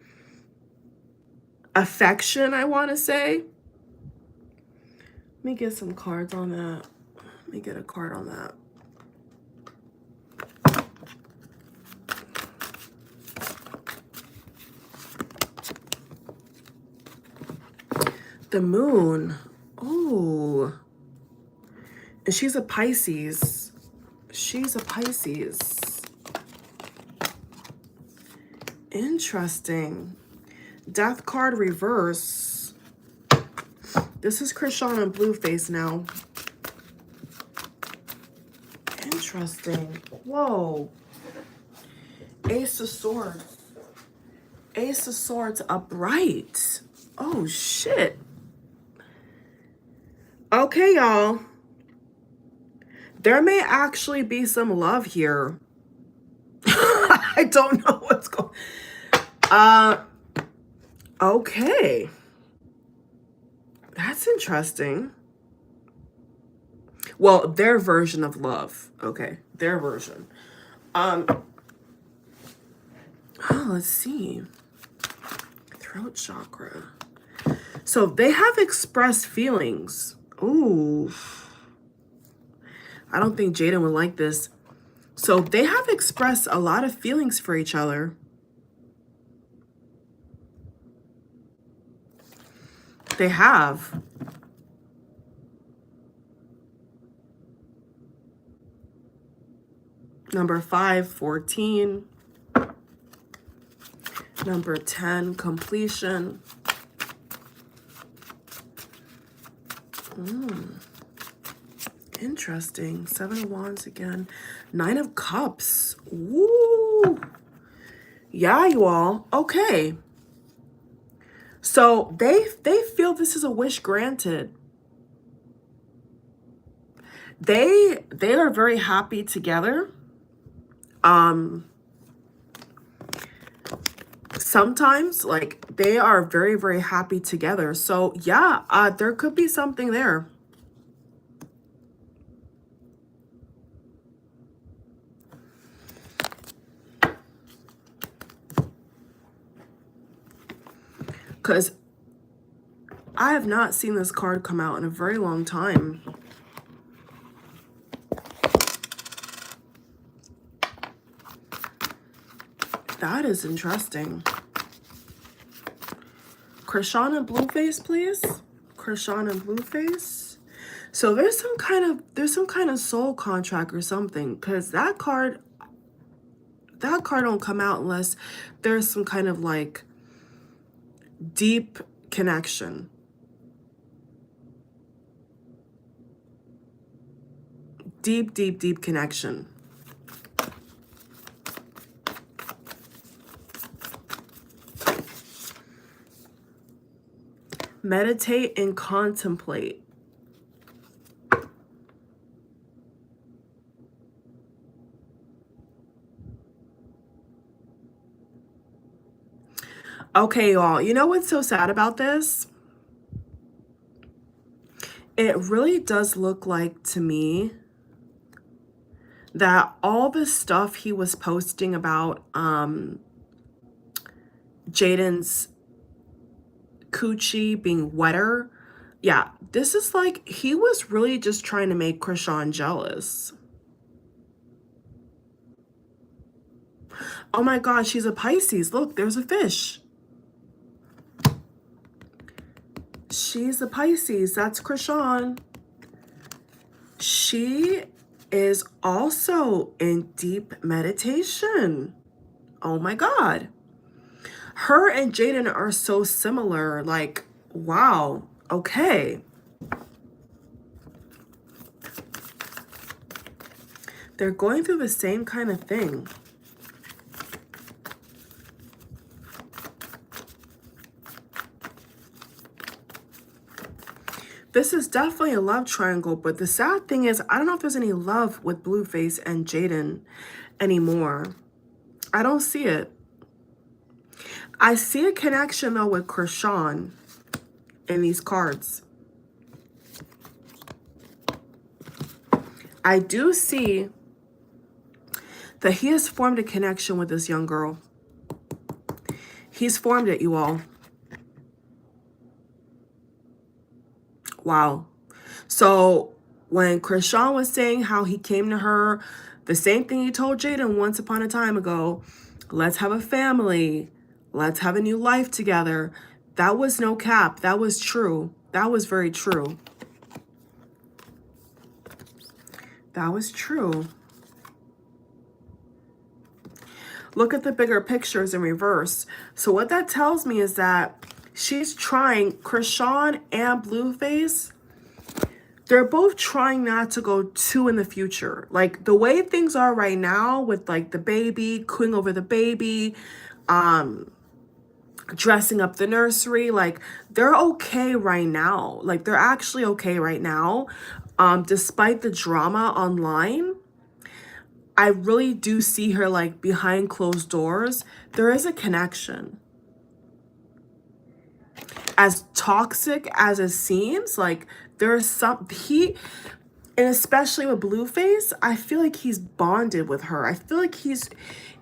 affection, I want to say. Let me get some cards on that. Let me get a card on that. The moon. Oh. And she's a Pisces. She's a Pisces. Interesting. Death card reverse. This is Chrisean and Blueface now. Interesting. Whoa. Ace of Swords. Ace of Swords upright. Oh, shit. Okay, y'all. There may actually be some love here. I don't know what's going on. Okay. That's interesting. Well, their version of love. Okay, their version. Oh, let's see. Throat chakra. So they have expressed feelings. Ooh. I don't think Jaidyn would like this. So they have expressed a lot of feelings for each other. They have. Number 5, 14. Number 10, completion. Interesting. 7 of Wands again. 9 of Cups. Woo! Yeah, you all. Okay. So they feel this is a wish granted. They are very happy sometimes like they are very, very happy together. So yeah, there could be something there. Because I have not seen this card come out in a very long time. That is interesting. Chrisean and Blueface, please. Chrisean and Blueface. So there's some kind of soul contract or something, because that card don't come out unless there's some kind of like deep connection. Deep, deep, deep connection. Meditate and contemplate. Okay, y'all, you know what's so sad about this? It really does look like to me that all the stuff he was posting about Jaidyn's coochie being wetter, yeah, this is like he was really just trying to make Chrisean jealous. Oh my god, she's a Pisces. Look, there's a fish. She's a Pisces. That's Chrisean. She is also in deep meditation. Oh my god. Her and Jaidyn are so similar. Like, wow. Okay. They're going through the same kind of thing. This is definitely a love triangle, but the sad thing is I don't know if there's any love with Blueface and Jaidyn anymore. I don't see it. I see a connection though with Chrisean in these cards. I do see that he has formed a connection with this young girl. He's formed it, you all. Wow. So when Chrisean was saying how he came to her, the same thing he told Jaidyn once upon a time ago, let's have a family, let's have a new life together. That was no cap. That was true. That was very true. That was true. Look at the bigger pictures in reverse. So what that tells me is that she's trying, Chrisean and Blueface, they're both trying not to go too in the future. Like the way things are right now with like the baby, cooing over the baby, dressing up the nursery, like they're okay right now. Like they're actually okay right now. Despite the drama online, I really do see her like behind closed doors. There is a connection. As toxic as it seems, like there's some, and especially with Blueface, I feel like he's bonded with her. I feel like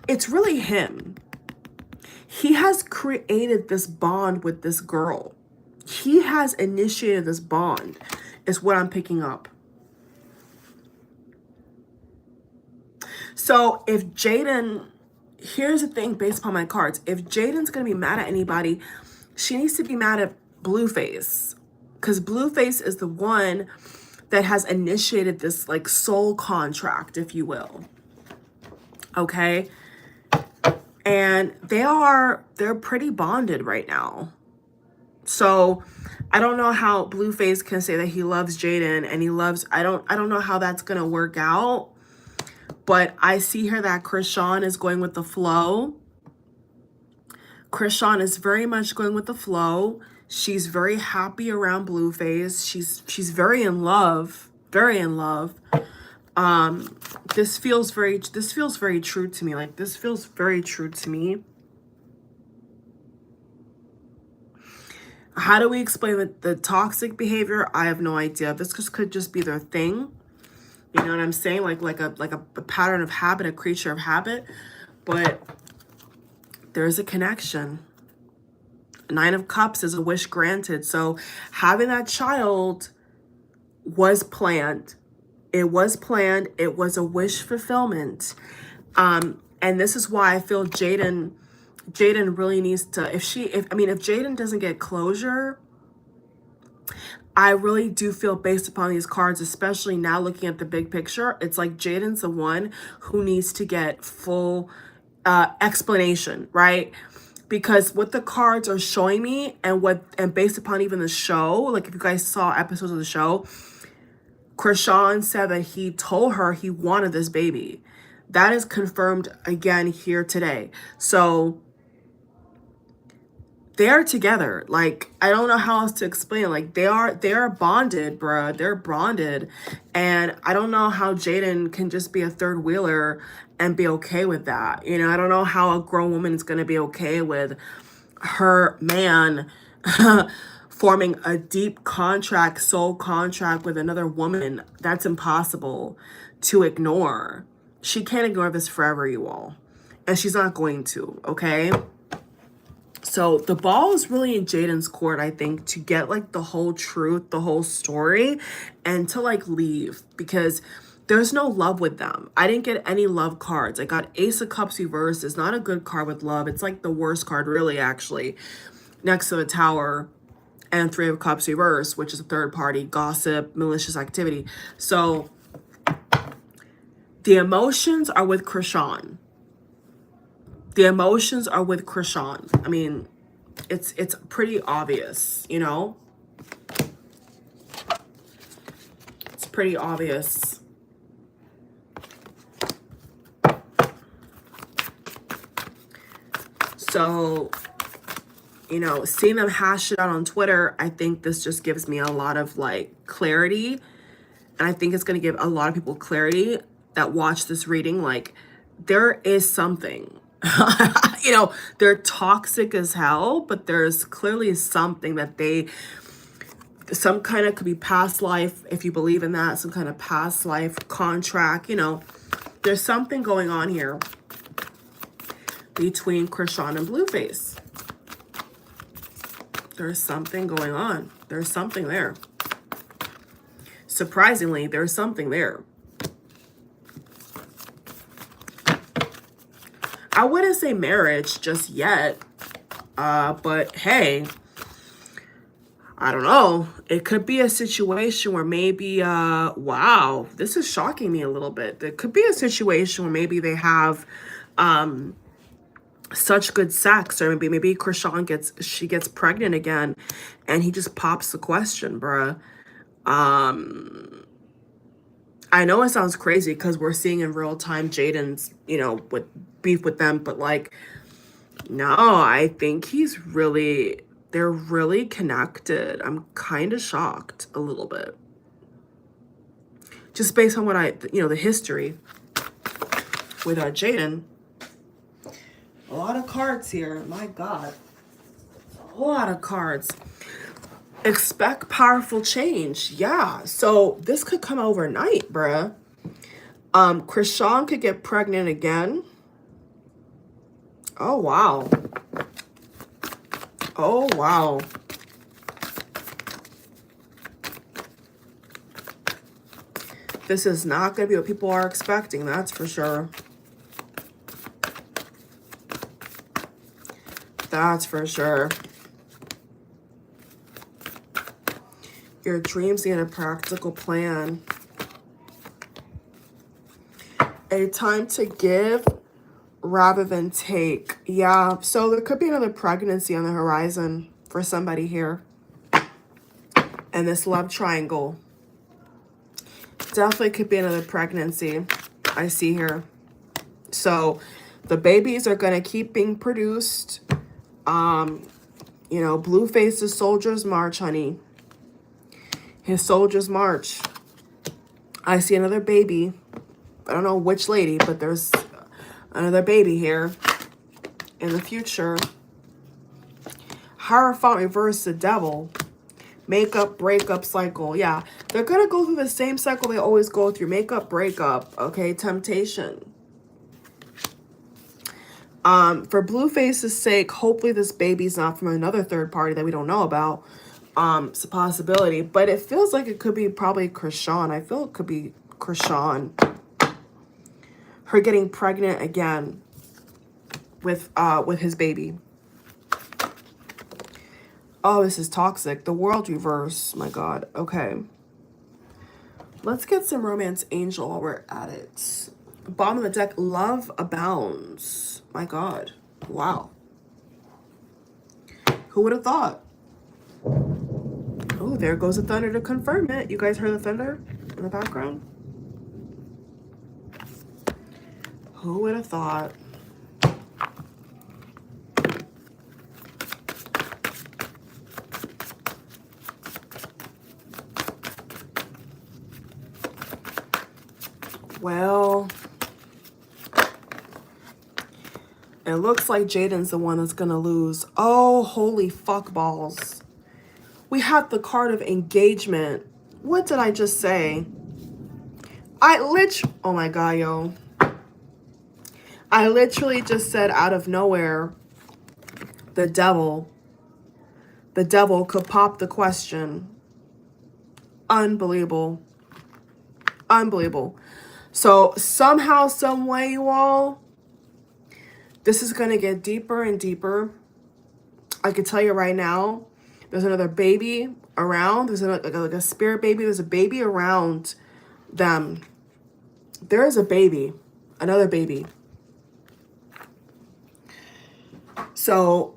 it's really him. He has created this bond with this girl. He has initiated this bond, is what I'm picking up. So if Jaidyn, here's the thing based upon my cards, if Jaidyn's going to be mad at anybody, she needs to be mad at Blueface, because Blueface is the one that has initiated this like soul contract, if you will. Okay. And they're pretty bonded right now. So I don't know how Blueface can say that he loves Jaidyn and he loves, I don't know how that's going to work out. But I see here that Chrisean is going with the flow. Chrisean is very much going with the flow. She's very happy around Blueface. She's very in love. Very in love. This feels very true to me. Like this feels very true to me. How do we explain the toxic behavior? I have no idea. This could just be their thing. You know what I'm saying? Like a pattern of habit, a creature of habit. But there's a connection. Nine of Cups is a wish granted. So having that child was planned. It was planned. It was a wish fulfillment. And this is why I feel Jaidyn really needs to, if Jaidyn doesn't get closure, I really do feel, based upon these cards, especially now looking at the big picture, it's like Jaidyn's the one who needs to get full explanation, right? Because what the cards are showing me, and based upon even the show, like if you guys saw episodes of the show, Chrisean said that he told her he wanted this baby. That is confirmed again here today. So they're together. Like, I don't know how else to explain it. Like, they're bonded, bruh. They're bonded. And I don't know how Jaidyn can just be a third wheeler and be okay with that. You know, I don't know how a grown woman is going to be okay with her man forming a deep contract, soul contract with another woman. That's impossible to ignore. She can't ignore this forever, you all. And she's not going to, okay? So the ball is really in Jaidyn's court, I think, to get like the whole truth, the whole story, and to like leave, because there's no love with them. I didn't get any love cards. I got Ace of Cups reversed. It's not a good card with love. It's like the worst card, really, actually, next to the Tower, and Three of Cups reversed, which is a third party, gossip, malicious activity. So the emotions are with Chrisean. The emotions are with Chrisean. I mean, it's pretty obvious, you know? It's pretty obvious. So, you know, seeing them hash it out on Twitter, I think this just gives me a lot of like clarity. And I think it's going to give a lot of people clarity that watch this reading. Like, there is something. You know, they're toxic as hell, but there's clearly something that some kind of, could be past life, if you believe in that, some kind of past life contract, you know, there's something going on here between Chrisean and Blueface. There's something going on. There's something there. Surprisingly, there's something there. I wouldn't say marriage just yet, but hey, I don't know. It could be a situation where maybe, wow, this is shocking me a little bit. There could be a situation where maybe they have such good sex, or maybe Chrisean gets pregnant again, and he just pops the question, bruh. I know it sounds crazy because we're seeing in real time Jaidyn's, you know, with beef with them, but like, no, I think they're really connected. I'm kind of shocked a little bit. Just based on what the history with Jaidyn. A lot of cards here, my God. A whole lot of cards. Expect powerful change. Yeah, so this could come overnight, bruh. Chrisean could get pregnant again. Oh, wow. Oh, wow. This is not going to be what people are expecting, that's for sure. That's for sure. Your dreams need a practical plan. A time to give rather than take. Yeah, so there could be another pregnancy on the horizon for somebody here. And this love triangle. Definitely could be another pregnancy I see here. So the babies are going to keep being produced. You know, Blueface's Soldier's March, honey. His Soldier's March. I see another baby. I don't know which lady, but there's another baby here in the future. Hierophant reverse the devil. Makeup, breakup cycle. Yeah, they're going to go through the same cycle they always go through. Makeup, breakup. Okay, temptation. For Blueface's sake, hopefully this baby's not from another third party that we don't know about. It's a possibility, but it feels like it could be probably Chrisean. I feel it could be Chrisean. Her getting pregnant again with his baby. Oh, this is toxic. The world reverse. My God. Okay. Let's get some romance angel while we're at it. Bottom of the deck, love abounds. My God. Wow. Who would have thought? Oh, there goes the thunder to confirm it. You guys heard the thunder in the background? Who would have thought? Well, it looks like Jaidyn's the one that's gonna lose. Oh, holy fuck balls. We have the card of engagement. What did I just say? Oh my God, yo. I literally just said out of nowhere, the devil could pop the question. Unbelievable. Unbelievable. So somehow, some way, you all, this is going to get deeper and deeper. I can tell you right now, there's another baby around. There's like a spirit baby. There's a baby around them. There is a baby, another baby. So,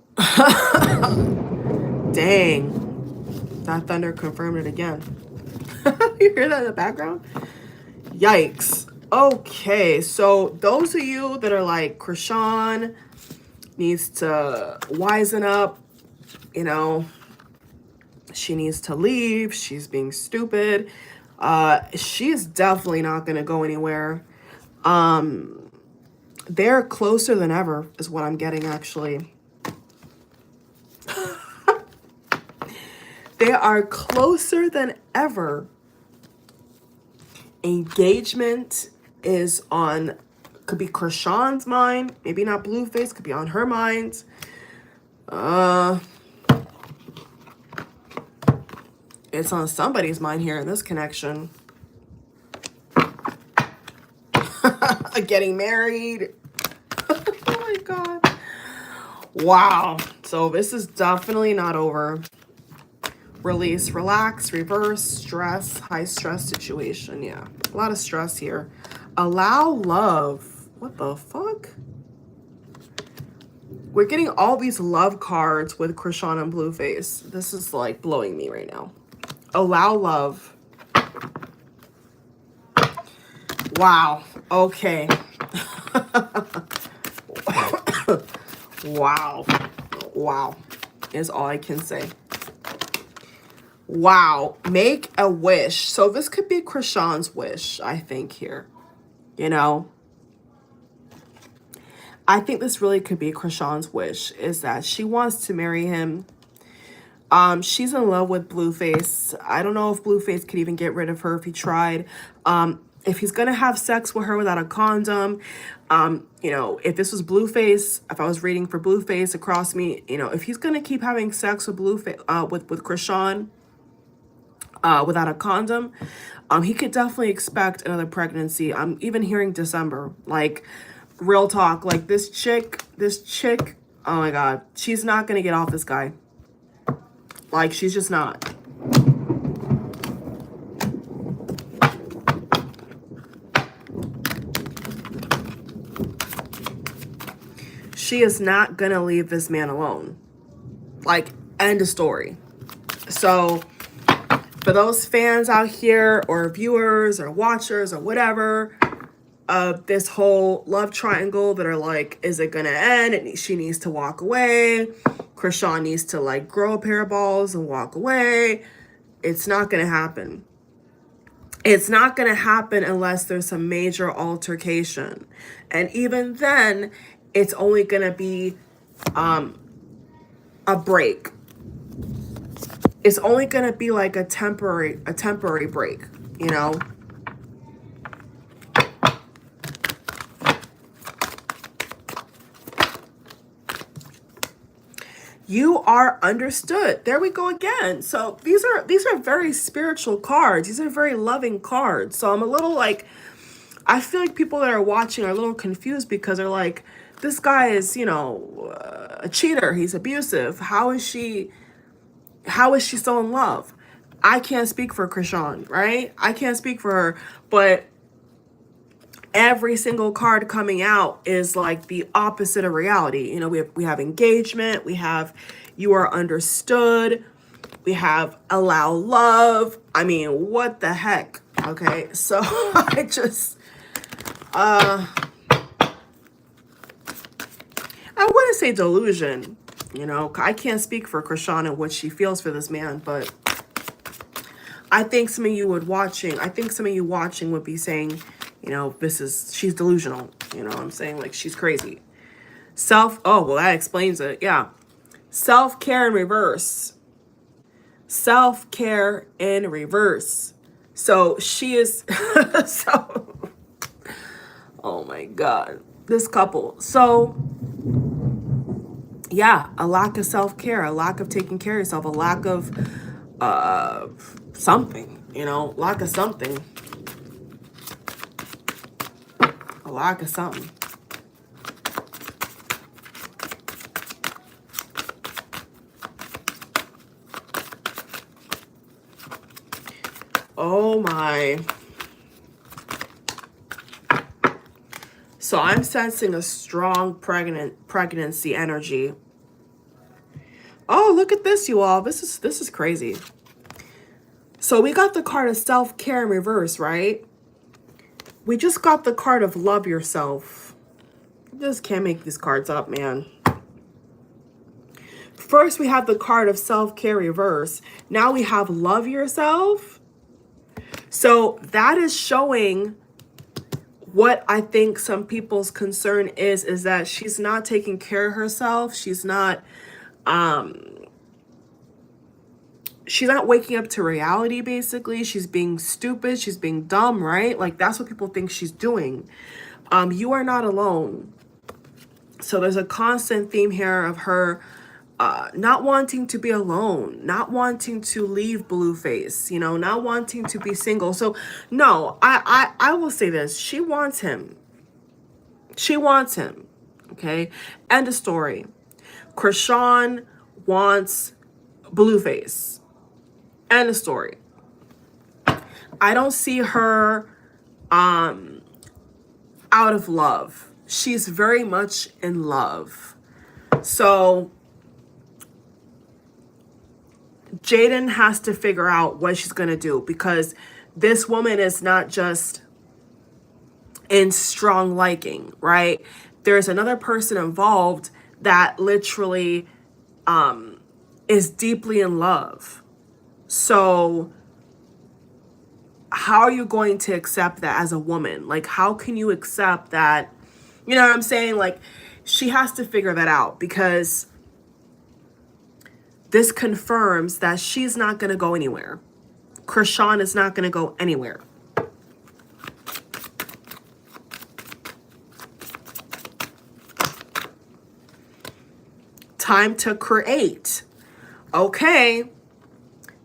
dang, that thunder confirmed it again. You hear that in the background? Yikes. Okay, so those of you that are like, Chrisean needs to wisen up, you know, she needs to leave, she's being stupid. She's definitely not going to go anywhere. They're closer than ever is what I'm getting, actually. They are closer than ever. Engagement is on, could be Chrisean's mind, maybe not Blueface, could be on her mind. It's on somebody's mind here in this connection. Getting married. Oh my God. Wow. So this is definitely not over. Release, relax, reverse, stress, high stress situation. Yeah, a lot of stress here. Allow love. What the fuck? We're getting all these love cards with Chrisean and Blueface. This is like blowing me right now. Allow love. Wow. Okay. Wow. Wow is all I can say. Wow. Make a wish. So this could be Chrisean's wish, I think, here. You know? I think this really could be Chrisean's wish, is that she wants to marry him. She's in love with Blueface. I don't know if Blueface could even get rid of her if he tried. If he's going to have sex with her without a condom, you know, if this was Blueface, if I was reading for Blueface across me, you know, if he's going to keep having sex with Blueface, with Chrisean, without a condom, he could definitely expect another pregnancy. I'm even hearing December, like real talk, like this chick, oh my God, she's not going to get off this guy. Like, she's just not. She is not going to leave this man alone. Like, end of story. So, for those fans out here, or viewers, or watchers, or whatever, of this whole love triangle that are like, is it going to end? And she needs to walk away. Chrisean needs to like grow a pair of balls and walk away. It's not going to happen. It's not going to happen unless there's some major altercation. And even then, it's only going to be a break. it's only going to be like a temporary break, you know? You are understood. There we go again. So these are very spiritual cards. These are very loving cards. So I'm a little like, I feel like people that are watching are a little confused because they're like, this guy is, you know, a cheater. He's abusive. How is she so in love? I can't speak for Chrisean, right? I can't speak for her, but every single card coming out is like the opposite of reality. You know, we have engagement, we have you are understood, we have allow love. I mean, what the heck? Okay, so I just I wouldn't say delusion, you know. I can't speak for Chrisean and what she feels for this man, but I think some of you would watching, I think some of you watching would be saying, you know, she's delusional. You know what I'm saying? Like, she's crazy. Oh, well, that explains it. Yeah. Self-care in reverse. Self-care in reverse. So she is, so, oh my God, this couple. So yeah, a lack of self-care, a lack of taking care of yourself, a lack of something, you know, lack of something. A lack of something. Oh my. So I'm sensing a strong pregnancy energy. Oh, look at this, you all. This is crazy. So we got the card of self-care in reverse, right? We just got the card of love yourself. I just can't make these cards up, man. First, we have the card of self-care reverse. Now we have love yourself. So that is showing what I think some people's concern is that she's not taking care of herself. She's not waking up to reality, basically. She's being stupid. She's being dumb, right? Like, that's what people think she's doing. You are not alone. So there's a constant theme here of her not wanting to be alone, not wanting to leave Blueface, you know, not wanting to be single. So no, I will say this. She wants him. She wants him. Okay. End of story. Chrisean wants Blueface. End of story. I don't see her out of love. She's very much in love. So Jaidyn has to figure out what she's going to do, because this woman is not just in strong liking, right? There's another person involved that literally is deeply in love. So how are you going to accept that as a woman? Like, how can you accept that? You know what I'm saying? Like, she has to figure that out, because this confirms that she's not going to go anywhere. Chrisean is not going to go anywhere. Time to create. Okay.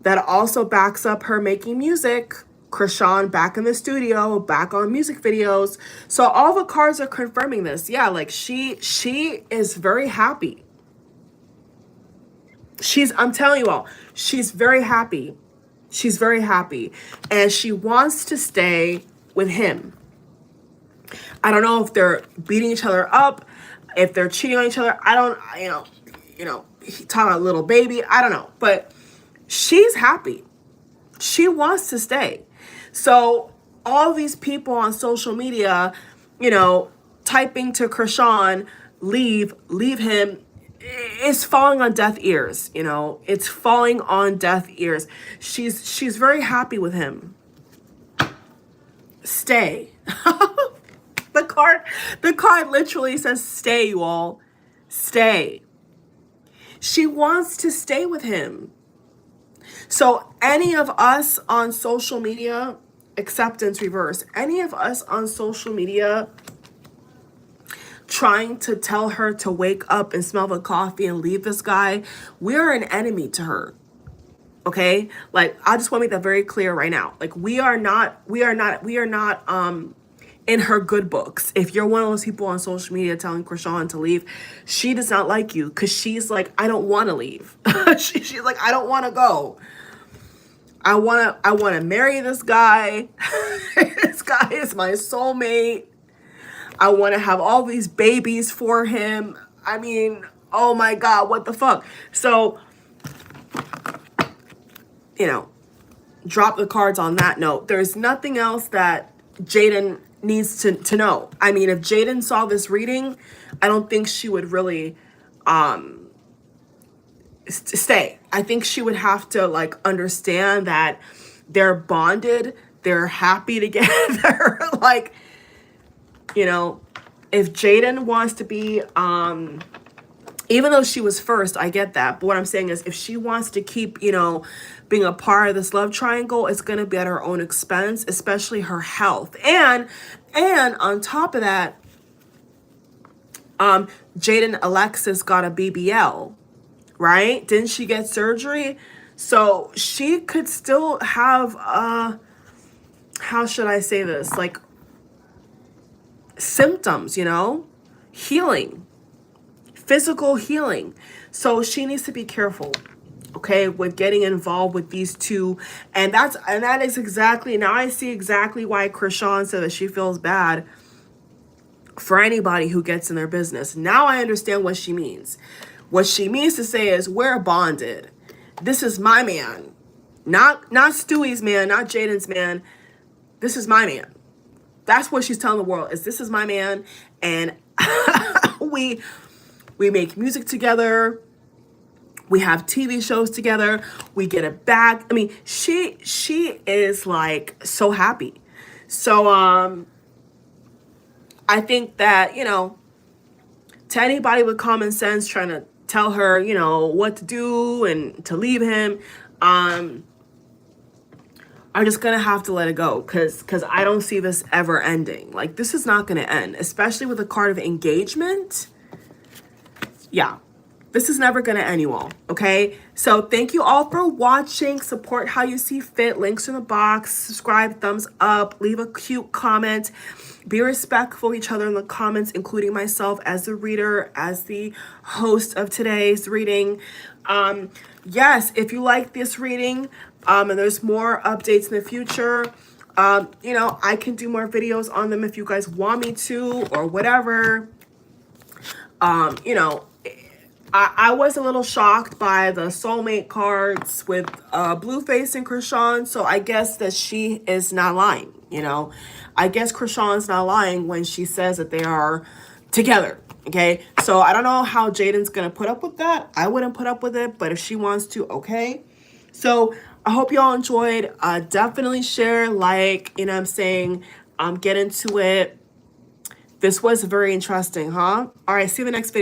That also backs up her making music. Chrisean back in the studio, back on music videos. So all the cards are confirming this. Yeah, like she is very happy. I'm telling you all, she's very happy. She's very happy. And she wants to stay with him. I don't know if they're beating each other up, if they're cheating on each other. I don't, he talking about little baby. I don't know. But she's happy. She wants to stay. So all these people on social media, you know, typing to Chrisean, leave him, it's falling on deaf ears, you know. It's falling on deaf ears. She's very happy with him. Stay. The card literally says stay, you all. Stay. She wants to stay with him. So any of us on social media, acceptance reverse, any of us on social media trying to tell her to wake up and smell the coffee and leave this guy, we're an enemy to her. Okay? Like, I just want to make that very clear right now. Like, we are not in her good books. If you're one of those people on social media telling Chrisean to leave, she does not like you, because she's like, I don't want to leave. She's like, I don't want to go. I want to marry this guy. This guy is my soulmate. I want to have all these babies for him. I mean, oh my God, what the fuck? So, you know, drop the cards on that note. There's nothing else that Jaidyn needs to know. I mean, if Jaidyn saw this reading, I don't think she would really stay. I think she would have to like understand that they're bonded, they're happy together. Like, you know, if Jaidyn wants to be, even though she was first, I get that. But what I'm saying is, if she wants to keep, you know, being a part of this love triangle, it's going to be at her own expense, especially her health. And on top of that, Jaidyn Alexis got a BBL, right? Didn't she get surgery? So she could still have, how should I say this? Like, symptoms, you know, healing, physical healing. So she needs to be careful, okay, with getting involved with these two. And that is exactly, now I see exactly why Chrisean said that she feels bad for anybody who gets in their business. Now I understand what she means. What she means to say is, we're bonded. This is my man, not Stewie's man, not Jaidyn's man. This is my man. That's what she's telling the world, is this is my man, and we make music together. We have TV shows together. We get it back. I mean, she is like so happy. So I think that, you know, to anybody with common sense trying to tell her, you know, what to do and to leave him, I'm just gonna have to let it go, because I don't see this ever ending. Like, this is not gonna end, especially with a card of engagement. Yeah, this is never gonna end, you all, okay? So thank you all for watching. Support how you see fit. Links in the box. Subscribe, thumbs up, leave a cute comment. Be respectful of each other in the comments, including myself as the reader, as the host of today's reading. Yes, if you like this reading, and there's more updates in the future, you know, I can do more videos on them if you guys want me to, or whatever. You know, I was a little shocked by the soulmate cards with Blueface and Chrisean, so I guess that she is not lying, you know. I guess Chrisean's not lying when she says that they are together, okay? So I don't know how Jaidyn's gonna put up with that. I wouldn't put up with it, but if she wants to, okay. So I hope y'all enjoyed. Definitely share, like, you know what I'm saying, get into it. This was very interesting, huh? All right, see you in the next video.